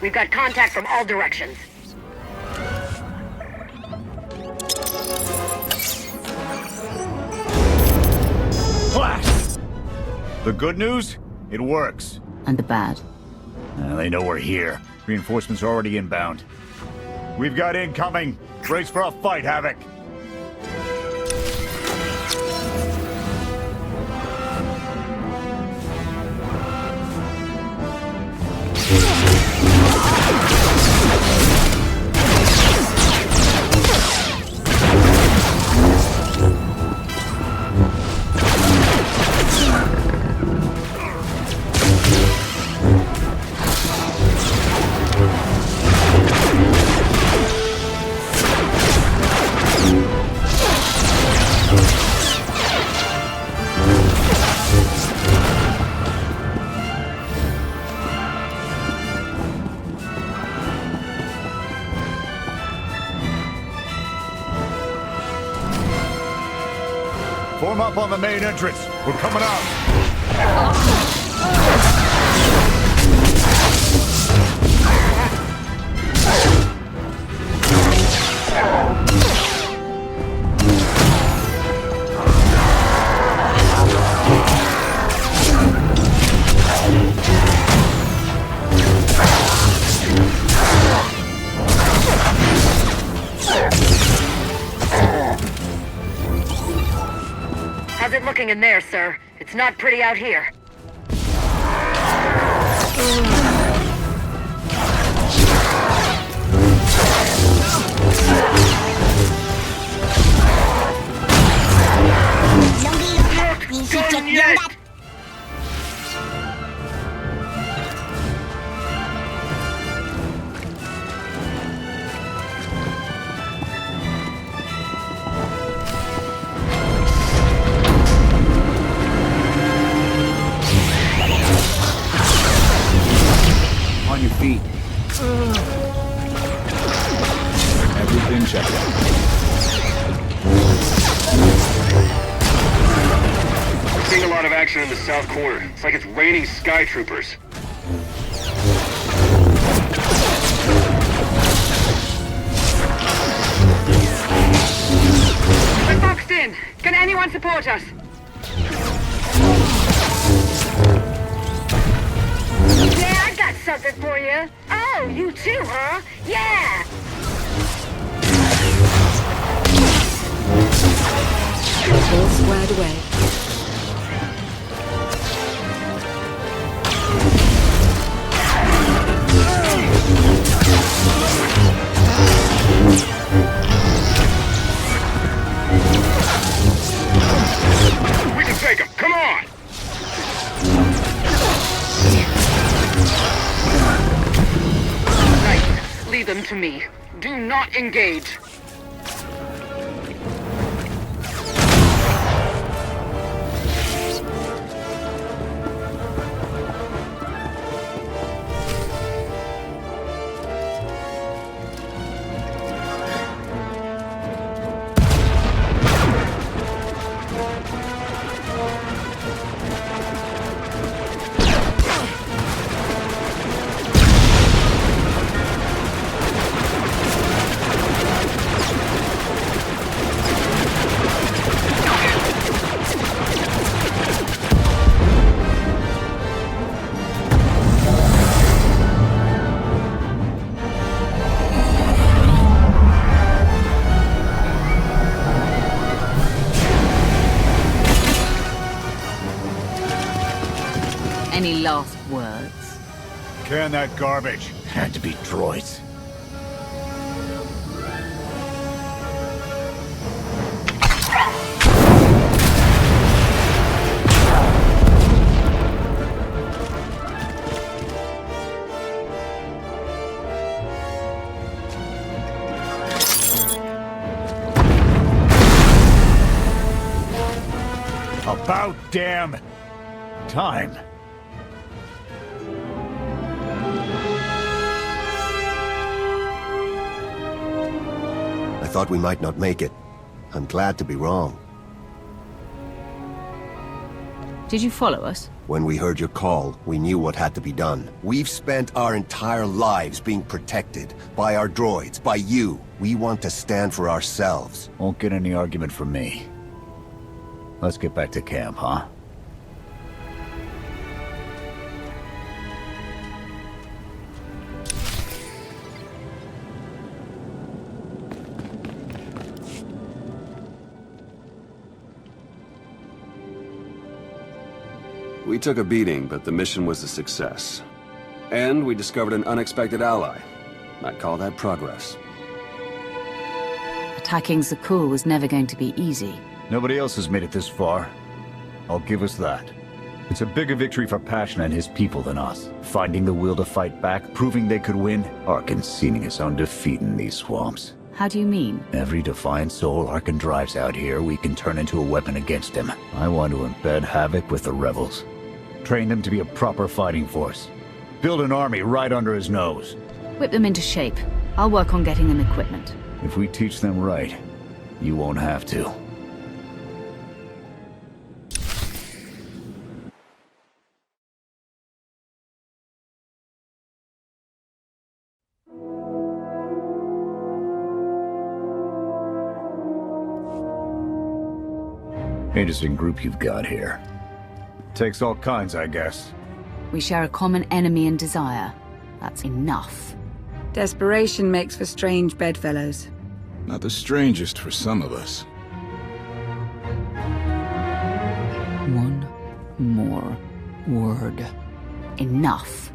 We've got contact from all directions. Blast! The good news? It works. And the bad? They know we're here. Reinforcements are already inbound. We've got incoming. Brace for a fight, Havoc. Form up on the main entrance. We're coming out. How's it looking in there, sir? It's not pretty out here. Done yet! On your feet. Everything checked out. We're seeing a lot of action in the south corner. It's like it's raining sky troopers. We're boxed in. Can anyone support us? Yeah, I got something for you. Oh, you too, huh? Yeah! All squared away. We can take him! Come on! Right. Leave them to me. Do not engage. Any last words? Can that garbage. Had to be droids. About damn time. I thought we might not make it. I'm glad to be wrong. Did you follow us? When we heard your call, we knew what had to be done. We've spent our entire lives being protected by our droids, by you. We want to stand for ourselves. Won't get any argument from me. Let's get back to camp, huh? We took a beating, but the mission was a success. And we discovered an unexpected ally. I'd call that progress. Attacking Zakul was never going to be easy. Nobody else has made it this far. I'll give us that. It's a bigger victory for Passion and his people than us. Finding the will to fight back, proving they could win, or conceding his own defeat in these swamps. How do you mean? Every defiant soul Arkan drives out here, we can turn into a weapon against him. I want to embed Havoc with the rebels. Train them to be a proper fighting force. Build an army right under his nose. Whip them into shape. I'll work on getting them equipment. If we teach them right, you won't have to. Interesting group you've got here. Takes all kinds, I guess. We share a common enemy and desire. That's enough. Desperation makes for strange bedfellows. Not the strangest for some of us. One more word. Enough.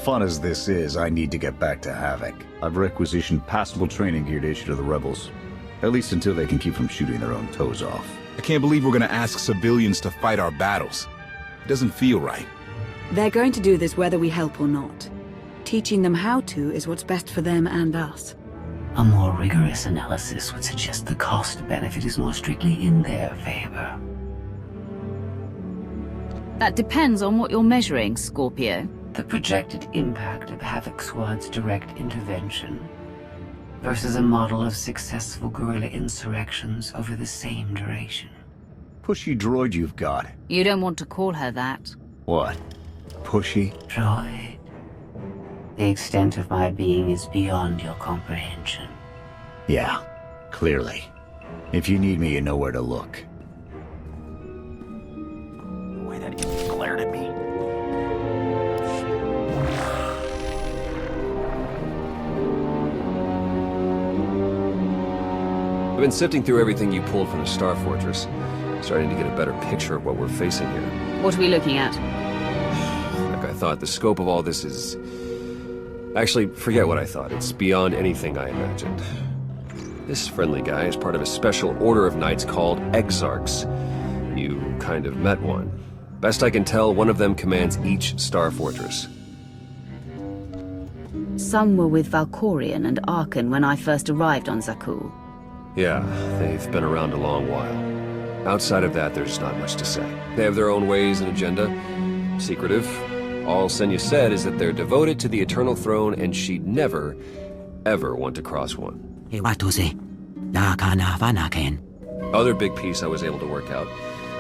Fun as this is, I need to get back to Havoc. I've requisitioned passable training gear to issue to the rebels. At least until they can keep from shooting their own toes off. I can't believe we're gonna ask civilians to fight our battles. It doesn't feel right. They're going to do this whether we help or not. Teaching them how to is what's best for them and us. A more rigorous analysis would suggest the cost-benefit is more strictly in their favor. That depends on what you're measuring, Scorpio. The projected impact of Havoc Squad's direct intervention versus a model of successful guerrilla insurrections over the same duration. Pushy droid you've got. You don't want to call her that. What? Pushy? Droid. The extent of my being is beyond your comprehension. Yeah, clearly. If you need me, you know where to look. The way that he glared at me. I've been sifting through everything you pulled from the Star Fortress, starting to get a better picture of what we're facing here. What are we looking at? Like I thought, the scope of all this is... Actually, forget what I thought. It's beyond anything I imagined. This friendly guy is part of a special order of knights called Exarchs. You kind of met one. Best I can tell, one of them commands each Star Fortress. Some were with Valkorion and Arkan when I first arrived on Zakuul. Yeah, they've been around a long while. Outside of that, there's not much to say. They have their own ways and agenda. Secretive. All Senya said is that they're devoted to the Eternal Throne and she'd never, ever want to cross one. Other big piece I was able to work out.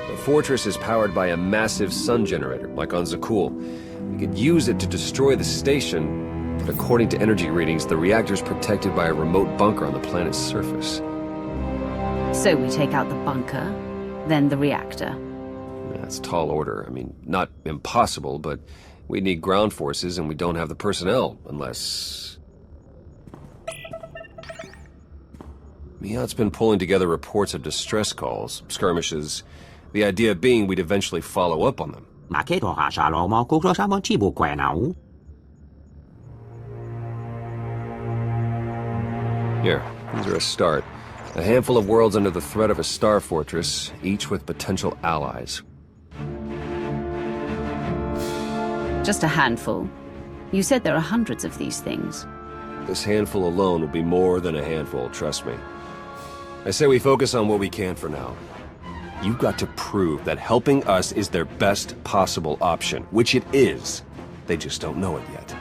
The fortress is powered by a massive sun generator, like on Zakuul. We could use it to destroy the station, but according to energy readings, the reactor's protected by a remote bunker on the planet's surface. So we take out the bunker, then the reactor. That's tall order. I mean, not impossible, but we need ground forces and we don't have the personnel, unless... Miat's been pulling together reports of distress calls, skirmishes, the idea being we'd eventually follow up on them. Here, these are a start. A handful of worlds under the threat of a star fortress, each with potential allies. Just a handful. You said there are hundreds of these things. This handful alone will be more than a handful, trust me. I say we focus on what we can for now. You've got to prove that helping us is their best possible option, which it is. They just don't know it yet.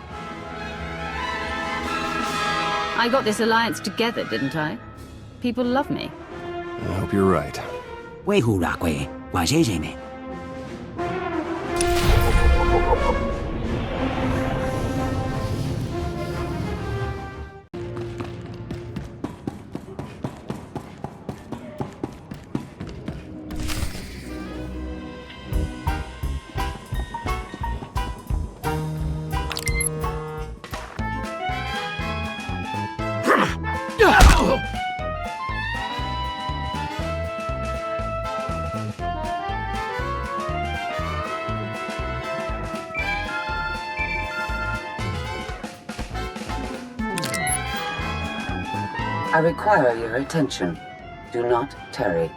I got this alliance together, didn't I? People love me. I hope you're right. I require your attention. Do not tarry.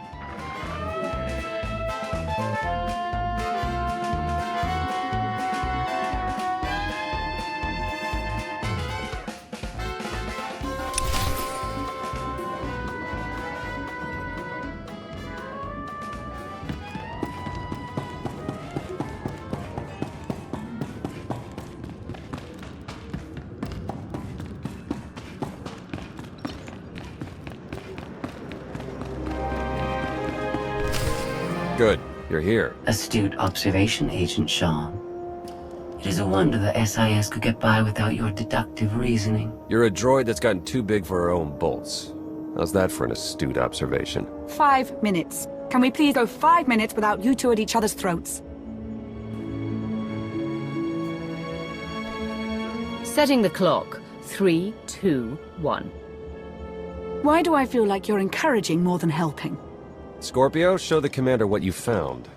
Good. You're here. Astute observation, Agent Shaw. It is a wonder the SIS could get by without your deductive reasoning. You're a droid that's gotten too big for her own bolts. How's that for an astute observation? 5 minutes. Can we please go 5 minutes without you two at each other's throats? Setting the clock. 3, 2, 1. Why do I feel like you're encouraging more than helping? Scorpio, show the commander what you found.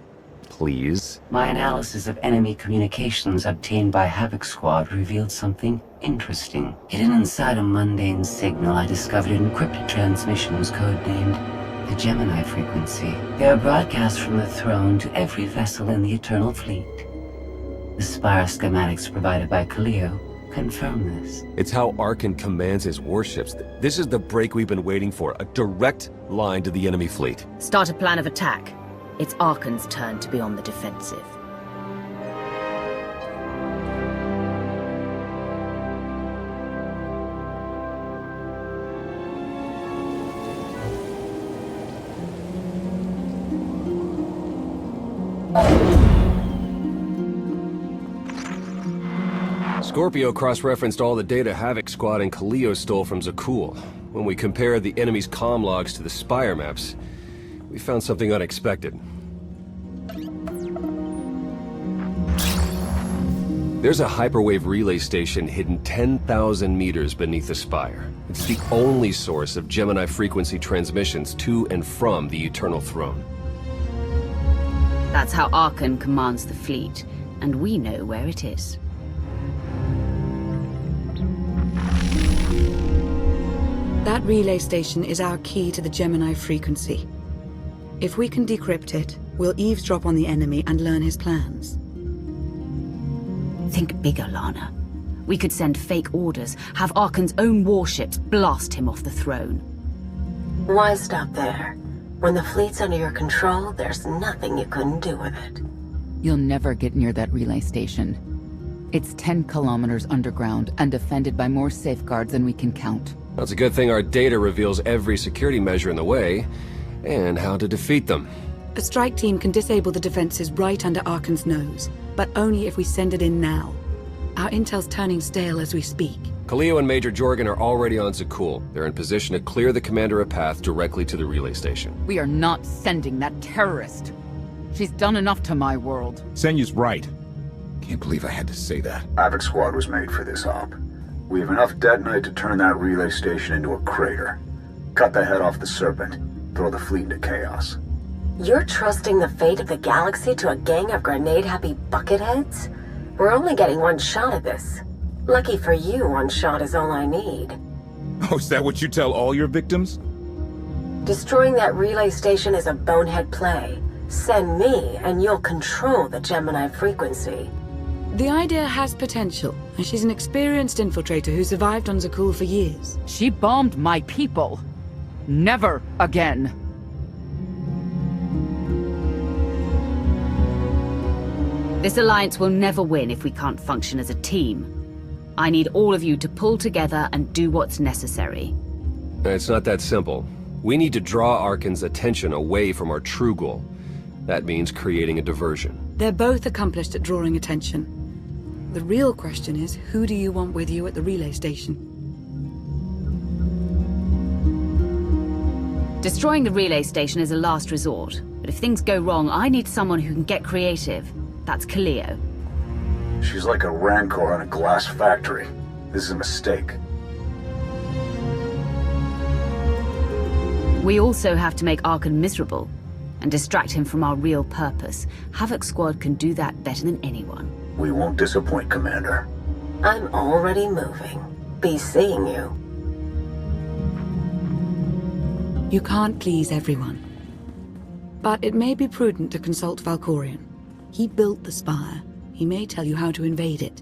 Please. My analysis of enemy communications obtained by Havoc Squad revealed something interesting. Hidden inside a mundane signal, I discovered an encrypted transmissions codenamed the Gemini frequency. They are broadcast from the throne to every vessel in the Eternal Fleet. The Spire schematics provided by Cleo confirm this. It's how Arkan commands his warships. This is the break we've been waiting for. A direct line to the enemy fleet. Start a plan of attack. It's Arkan's turn to be on the defensive. Scorpio cross-referenced all the data Havoc Squad and Kaleo stole from Zakul. When we compared the enemy's comm logs to the Spire maps, we found something unexpected. There's a hyperwave relay station hidden 10,000 meters beneath the Spire. It's the only source of Gemini frequency transmissions to and from the Eternal Throne. That's how Arkan commands the fleet, and we know where it is. That relay station is our key to the Gemini frequency. If we can decrypt it, we'll eavesdrop on the enemy and learn his plans. Think bigger, Lana. We could send fake orders, have Arkan's own warships blast him off the throne. Why stop there? When the fleet's under your control, there's nothing you couldn't do with it. You'll never get near that relay station. It's 10 kilometers underground and defended by more safeguards than we can count. That's a good thing our data reveals every security measure in the way, and how to defeat them. A strike team can disable the defenses right under Arkan's nose, but only if we send it in now. Our intel's turning stale as we speak. Kaleo and Major Jorgen are already on Zakul. They're in position to clear the commander a path directly to the relay station. We are not sending that terrorist. She's done enough to my world. Senyu's right. Can't believe I had to say that. Havoc Squad was made for this op. We have enough detonite to turn that relay station into a crater. Cut the head off the Serpent. Throw the fleet into chaos. You're trusting the fate of the galaxy to a gang of grenade-happy bucketheads? We're only getting one shot at this. Lucky for you, one shot is all I need. Oh, is that what you tell all your victims? Destroying that relay station is a bonehead play. Send me, and you'll control the Gemini frequency. The idea has potential, and she's an experienced infiltrator who survived on Zakul for years. She bombed my people. Never again. This alliance will never win if we can't function as a team. I need all of you to pull together and do what's necessary. It's not that simple. We need to draw Arkan's attention away from our true goal. That means creating a diversion. They're both accomplished at drawing attention. The real question is, who do you want with you at the relay station? Destroying the relay station is a last resort, but if things go wrong, I need someone who can get creative. That's Kaleo. She's like a rancor in a glass factory. This is a mistake. We also have to make Arkan miserable and distract him from our real purpose. Havoc Squad can do that better than anyone. We won't disappoint, Commander. I'm already moving. Be seeing you. You can't please everyone. But it may be prudent to consult Valkorion. He built the Spire. He may tell you how to invade it.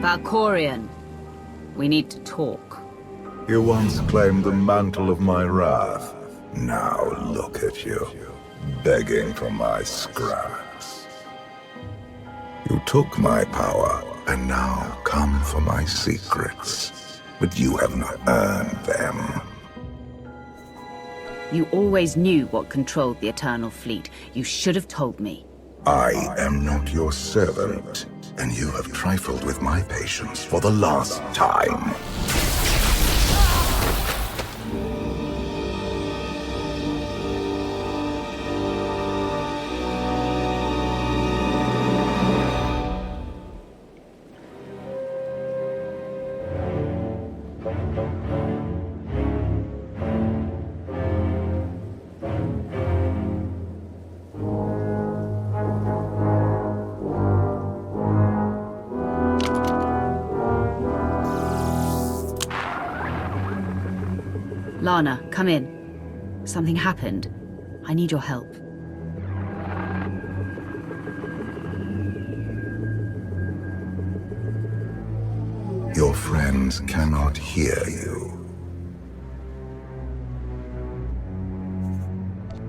Valkorion, we need to talk. You once claimed the mantle of my wrath. Now look at you, begging for my scraps. You took my power, and now come for my secrets. But you have not earned them. You always knew what controlled the Eternal Fleet. You should have told me. I am not your servant, and you have trifled with my patience for the last time. Lana, come in. Something happened. I need your help. Your friends cannot hear you.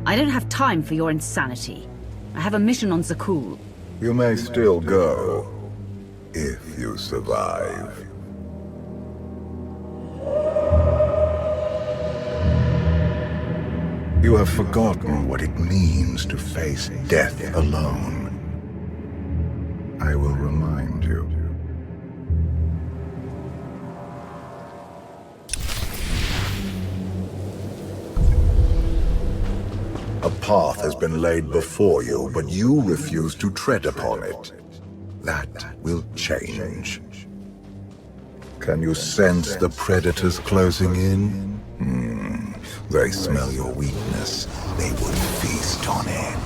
I don't have time for your insanity. I have a mission on Zakul. You may still go, if you survive. You have forgotten what it means to face death alone. I will remind you. A path has been laid before you, but you refuse to tread upon it. That will change. Can you sense the predators closing in? They smell your weakness. They would feast on it.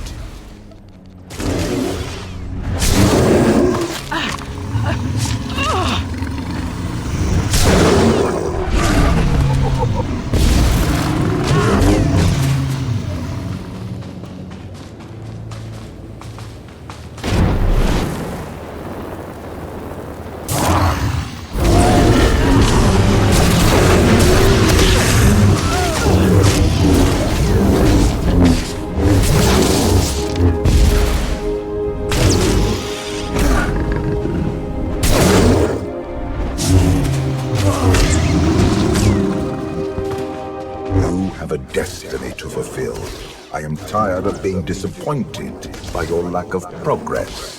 Destiny to fulfill. I am tired of being disappointed by your lack of progress.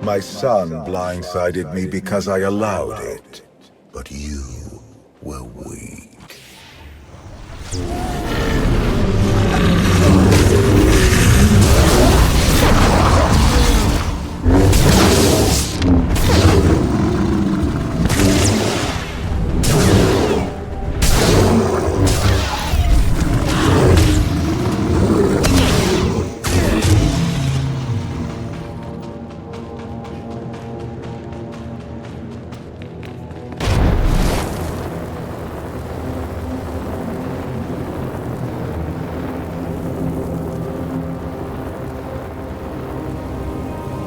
My son blindsided me because I allowed it, but you were weak.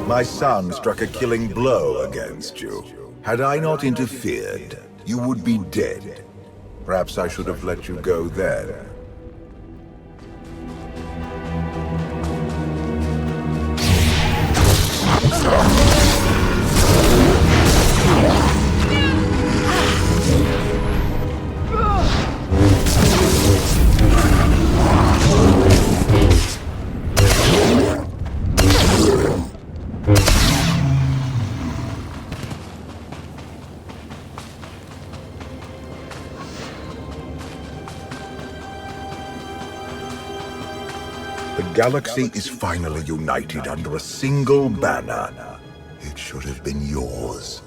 My son struck a killing blow against you. Had I not interfered, you would be dead. Perhaps I should have let you go then. The galaxy is finally united under a single banner. It should have been yours.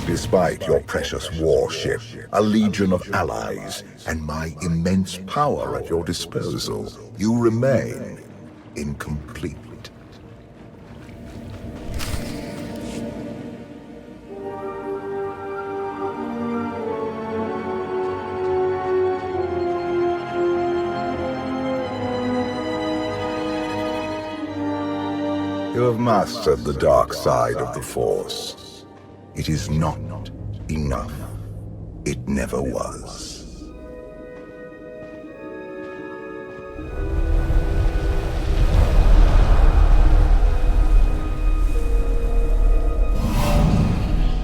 Despite your precious warship, a legion of allies, and my immense power at your disposal, you remain incomplete. You have mastered the dark side of the Force. It is not enough. It never was.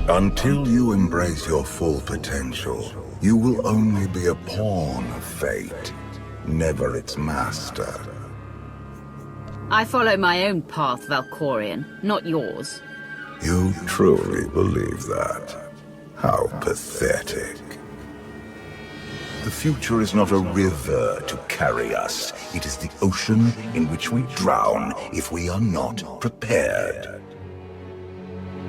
Until you embrace your full potential, you will only be a pawn of fate, never its master. I follow my own path, Valkorian, not yours. You truly believe that? How pathetic. The future is not a river to carry us. It is the ocean in which we drown if we are not prepared.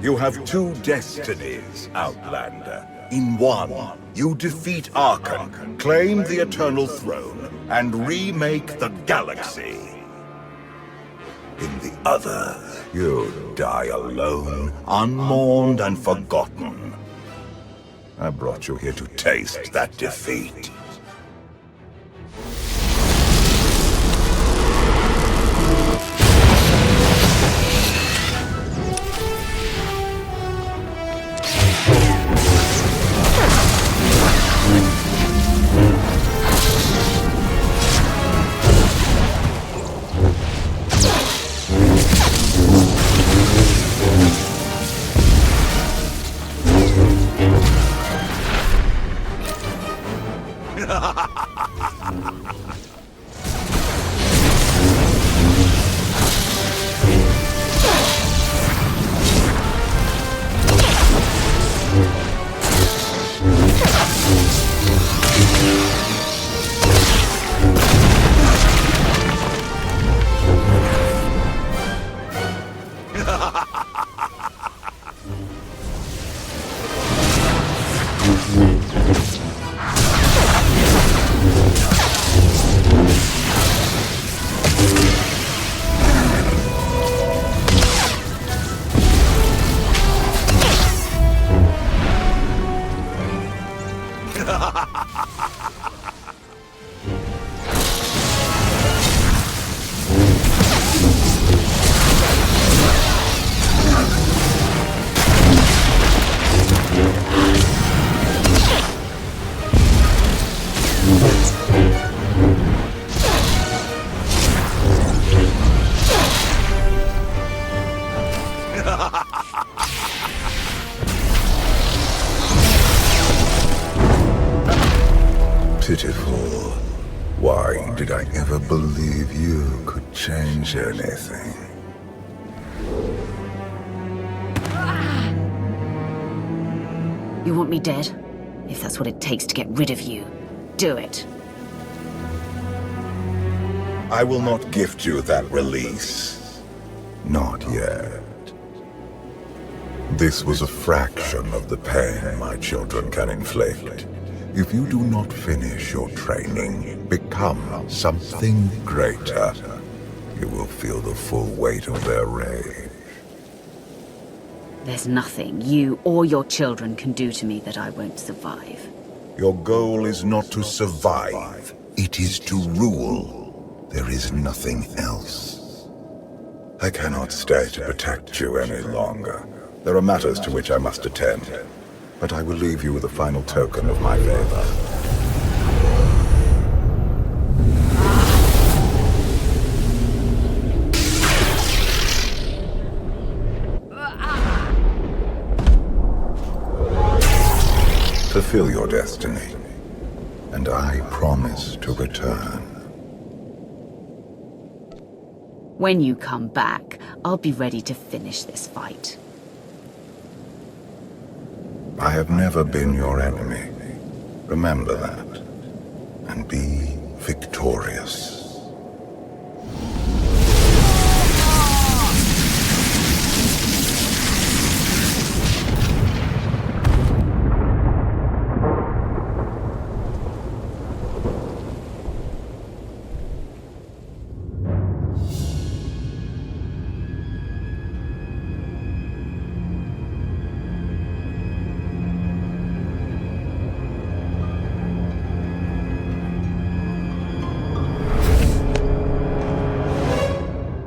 You have two destinies, Outlander. In one, you defeat Archon, claim the Eternal Throne, and remake the galaxy. In the other, you die alone, unmourned and forgotten. I brought you here to taste that defeat. Pitiful. Why did I ever believe you could change anything? You want me dead? If that's what it takes to get rid of you, do it. I will not gift you that release. Not yet. This was a fraction of the pain my children can inflict. If you do not finish your training, become something greater, you will feel the full weight of their rage. There's nothing you or your children can do to me that I won't survive. Your goal is not to survive, it is to rule. There is nothing else. I cannot stay to protect you any longer. There are matters to which I must attend, but I will leave you with a final token of my favor. Fulfill your destiny, and I promise to return. When you come back, I'll be ready to finish this fight. I have never been your enemy. Remember that, and be victorious.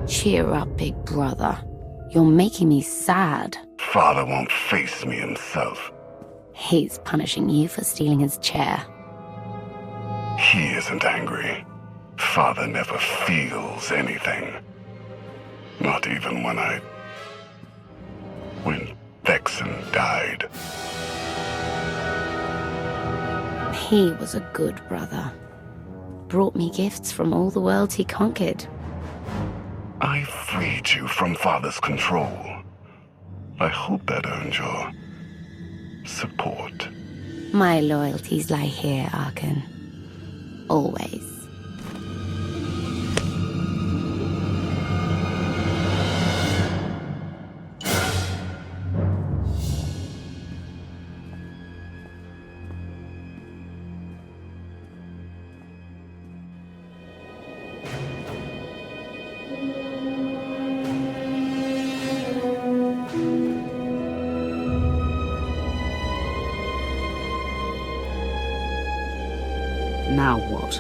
Cheer up, big brother. You're making me sad. Father won't face me himself. He's punishing you for stealing his chair. He isn't angry. Father never feels anything. Not even when Vexen died. He was a good brother. Brought me gifts from all the worlds he conquered. I freed you from Father's control. I hope that earned your support. My loyalties lie here, Arkan. Always. Now what?